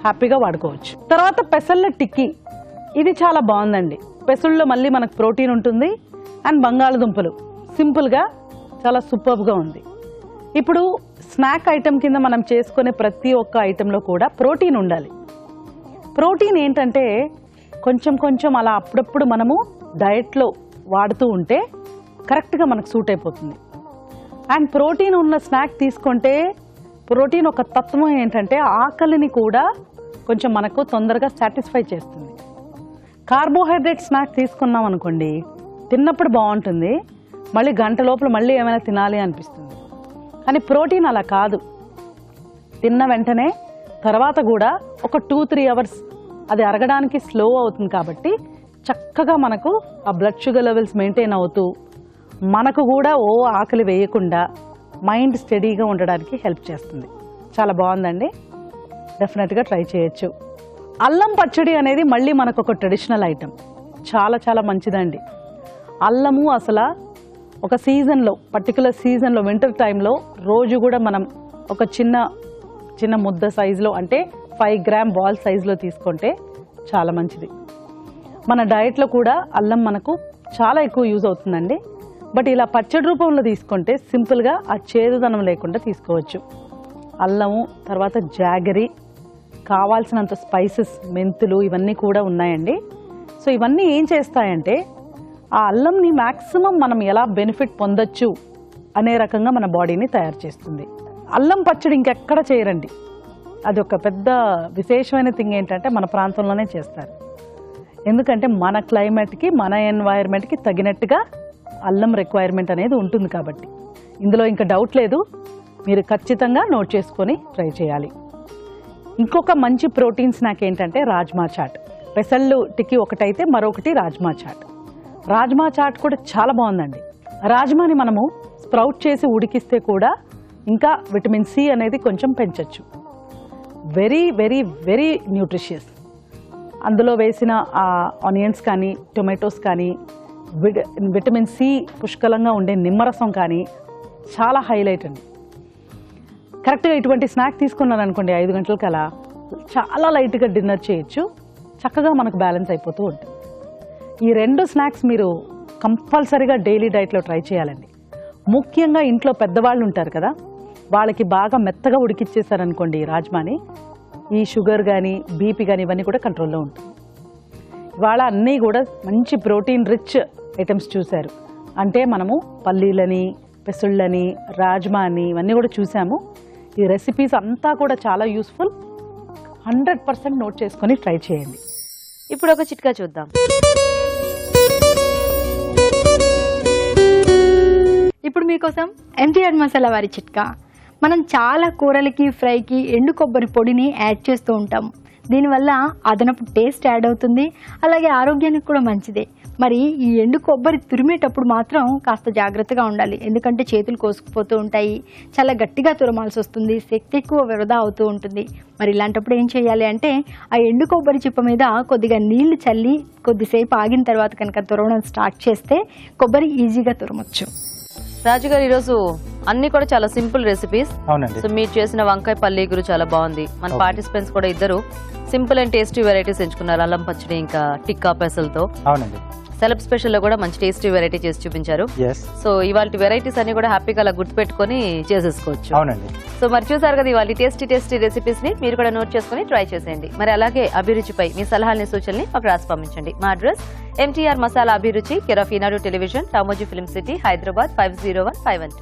హ్యాపీగా వాడుకోవచ్చు. తర్వాత పెసళ్ళ టిక్కీ, ఇది చాలా బాగుందండి. పెసళ్ళలో మళ్ళీ మనకు ప్రోటీన్ ఉంటుంది అండ్ బంగాళదుంపలు సింపుల్గా చాలా సూపర్గా ఉంది. ఇప్పుడు స్నాక్ ఐటెం కింద మనం చేసుకునే ప్రతి ఒక్క ఐటెంలో కూడా ప్రోటీన్ ఉండాలి. ప్రోటీన్ ఏంటంటే కొంచెం కొంచెం అలా అప్పుడప్పుడు మనము డయట్లో వాడుతూ ఉంటే కరెక్ట్గా మనకు సూట్ అయిపోతుంది. అండ్ ప్రోటీన్ ఉన్న స్నాక్ తీసుకుంటే ప్రోటీన్ ఒక తత్వం ఏంటంటే ఆకలిని కూడా కొంచెం మనకు తొందరగా సాటిస్ఫై చేస్తుంది. కార్బోహైడ్రేట్ స్నాక్ తీసుకున్నాం అనుకోండి, తిన్నప్పుడు బాగుంటుంది, మళ్ళీ గంట లోపల మళ్ళీ ఏమైనా తినాలి అనిపిస్తుంది. కానీ ప్రోటీన్ అలా కాదు. తిన్న వెంటనే తర్వాత కూడా ఒక 2-3 అవర్స్ అది అరగడానికి స్లో అవుతుంది. కాబట్టి చక్కగా మనకు ఆ బ్లడ్ షుగర్ లెవెల్స్ మెయింటైన్ అవుతూ మనకు కూడా ఆకలి వేయకుండా మైండ్ స్టడీగా ఉండడానికి హెల్ప్ చేస్తుంది. చాలా బాగుందండి, డెఫినెట్గా ట్రై చేయొచ్చు. అల్లం పచ్చడి అనేది మళ్ళీ మనకు ఒక ట్రెడిషనల్ ఐటెం, చాలా చాలా మంచిదండి. అల్లము అసలు ఒక సీజన్లో, పర్టికులర్ సీజన్లో, వింటర్ టైంలో రోజు కూడా మనం ఒక చిన్న ముద్ద సైజులో అంటే 5 గ్రామ్ బాల్ సైజులో తీసుకుంటే చాలా మంచిది. మన డయట్లో కూడా అల్లం మనకు చాలా ఎక్కువ యూజ్ అవుతుందండి. బట్ ఇలా పచ్చడి రూపంలో తీసుకుంటే సింపుల్గా ఆ చేదుదనం లేకుండా తీసుకోవచ్చు. అల్లము, తర్వాత జాగరి, కావాల్సినంత స్పైసెస్, మెంతులు ఇవన్నీ కూడా ఉన్నాయండి. సో ఇవన్నీ ఏం చేస్తాయంటే ఆ అల్లంని మ్యాక్సిమం మనం ఎలా బెనిఫిట్ పొందొచ్చు అనే రకంగా మన బాడీని తయారు చేస్తుంది. అల్లం పచ్చడి ఇంకెక్కడ చేయరండి. అది ఒక పెద్ద విశేషమైన థింగ్ ఏంటంటే మన ప్రాంతంలోనే చేస్తారు. ఎందుకంటే మన క్లైమేట్కి మన ఎన్వైర్న్మెంట్కి తగినట్టుగా అల్లం రిక్వైర్మెంట్ అనేది ఉంటుంది కాబట్టి ఇందులో ఇంకా డౌట్ లేదు. మీరు ఖచ్చితంగా నోట్ చేసుకొని ట్రై చేయాలి. ఇంకొక మంచి ప్రోటీన్ స్నాక్ ఏంటంటే రాజ్మా చాట్. పెసళ్ళు టిక్కి ఒకటైతే మరొకటి రాజ్మా చాట్. రాజ్మా చాట్ కూడా చాలా బాగుందండి. రాజ్మాని మనము స్ప్రౌట్ చేసి ఉడికిస్తే కూడా ఇంకా విటమిన్ సి అనేది కొంచెం పెంచవచ్చు. Very very very nutritious. అందులో వేసిన ఆనియన్స్ కానీ టొమాటోస్ కానీ విటమిన్ సి పుష్కలంగా ఉండే నిమ్మరసం కానీ చాలా హైలైట్ అండి. కరెక్ట్గా ఇటువంటి స్నాక్ తీసుకున్నాను అనుకోండి 5 గంటలకలా చాలా లైట్గా డిన్నర్ చేయొచ్చు. చక్కగా మనకు బ్యాలెన్స్ అయిపోతూ ఉంటుంది. ఈ 2 స్నాక్స్ మీరు కంపల్సరీగా డైలీ డైట్లో ట్రై చేయాలండి. ముఖ్యంగా ఇంట్లో పెద్దవాళ్ళు ఉంటారు కదా, వాళ్ళకి బాగా మెత్తగా ఉడికిచ్చేసారనుకోండి రాజ్మాని, ఈ షుగర్ కానీ బీపీ కానీ ఇవన్నీ కూడా కంట్రోల్లో ఉంటుంది. ఇవాళ అన్నీ కూడా మంచి ప్రోటీన్ రిచ్ ఐటమ్స్ చూశారు. అంటే మనము పల్లీలని, పెసుళ్ళని, రాజ్మా అని ఇవన్నీ కూడా చూసాము. ఈ రెసిపీస్ అంతా కూడా చాలా యూస్ఫుల్. 100% నోట్ చేసుకొని ట్రై చేయండి. ఇప్పుడు ఒక చిట్కా చూద్దాం. ఇప్పుడు మీకోసం ఎంటీఆర్ మసాలా వారి చిట్కా. మనం చాలా కూరలకి ఫ్రైకి ఎండు కొబ్బరి పొడిని యాడ్ చేస్తూ ఉంటాం. దీనివల్ల అదనపు టేస్ట్ యాడ్ అవుతుంది, అలాగే ఆరోగ్యానికి కూడా మంచిదే. మరి ఈ ఎండు కొబ్బరి తురిమేటప్పుడు మాత్రం కాస్త జాగ్రత్తగా ఉండాలి. ఎందుకంటే చేతులు కోసుకుపోతూ ఉంటాయి, చాలా గట్టిగా తురమాల్సి వస్తుంది, శక్తి ఎక్కువ వృధా అవుతూ ఉంటుంది. మరి ఇలాంటప్పుడు ఏం చేయాలి అంటే ఆ ఎండు కొబ్బరి చిప్ప మీద కొద్దిగా నీళ్లు చల్లి కొద్దిసేపు ఆగిన తర్వాత కనుక తురవడం స్టార్ట్ చేస్తే కొబ్బరి ఈజీగా తురమొచ్చు. రాజు గారు ఈరోజు అన్ని కూడా చాలా సింపుల్ రెసిపీస్. అవునండి. సో మీరు చేసిన వంకాయ పల్లి ఇగురు చాలా బాగుంది. మన పార్టిసిపెంట్స్ కూడా ఇద్దరు సింపుల్ అండ్ టేస్టీ వెరైటీస్ ఎంచుకున్నారు. అల్లం పచ్చడి ఇంకా టిక్కా పెసలతో. అవునండి. సెలబ్ స్పెషల్ లో కూడా మంచి టేస్టీ వెరైటీ చేసి చూపించారు. సో ఇవాళ వెరైటీస్ అన్ని కూడా హ్యాపీగా అలా గుర్తుపెట్టుకొని చేసేసుకోవచ్చు. అవునండి. సో మరి చూసారు కదా ఇవాళ టేస్టీ రెసిపీస్ ని మీరు కూడా నోట్ చేసుకుని ట్రై చేసేయండి. మరి అలాగే అభిరుచిపై మీ సలహాలని సూచనని మాకు రాసి పంపించండి. మా అడ్రస్ ఎంటీఆర్ మసాలా అభిరుచి, care of Eenadu television, Ramoji film city, Hyderabad 50151.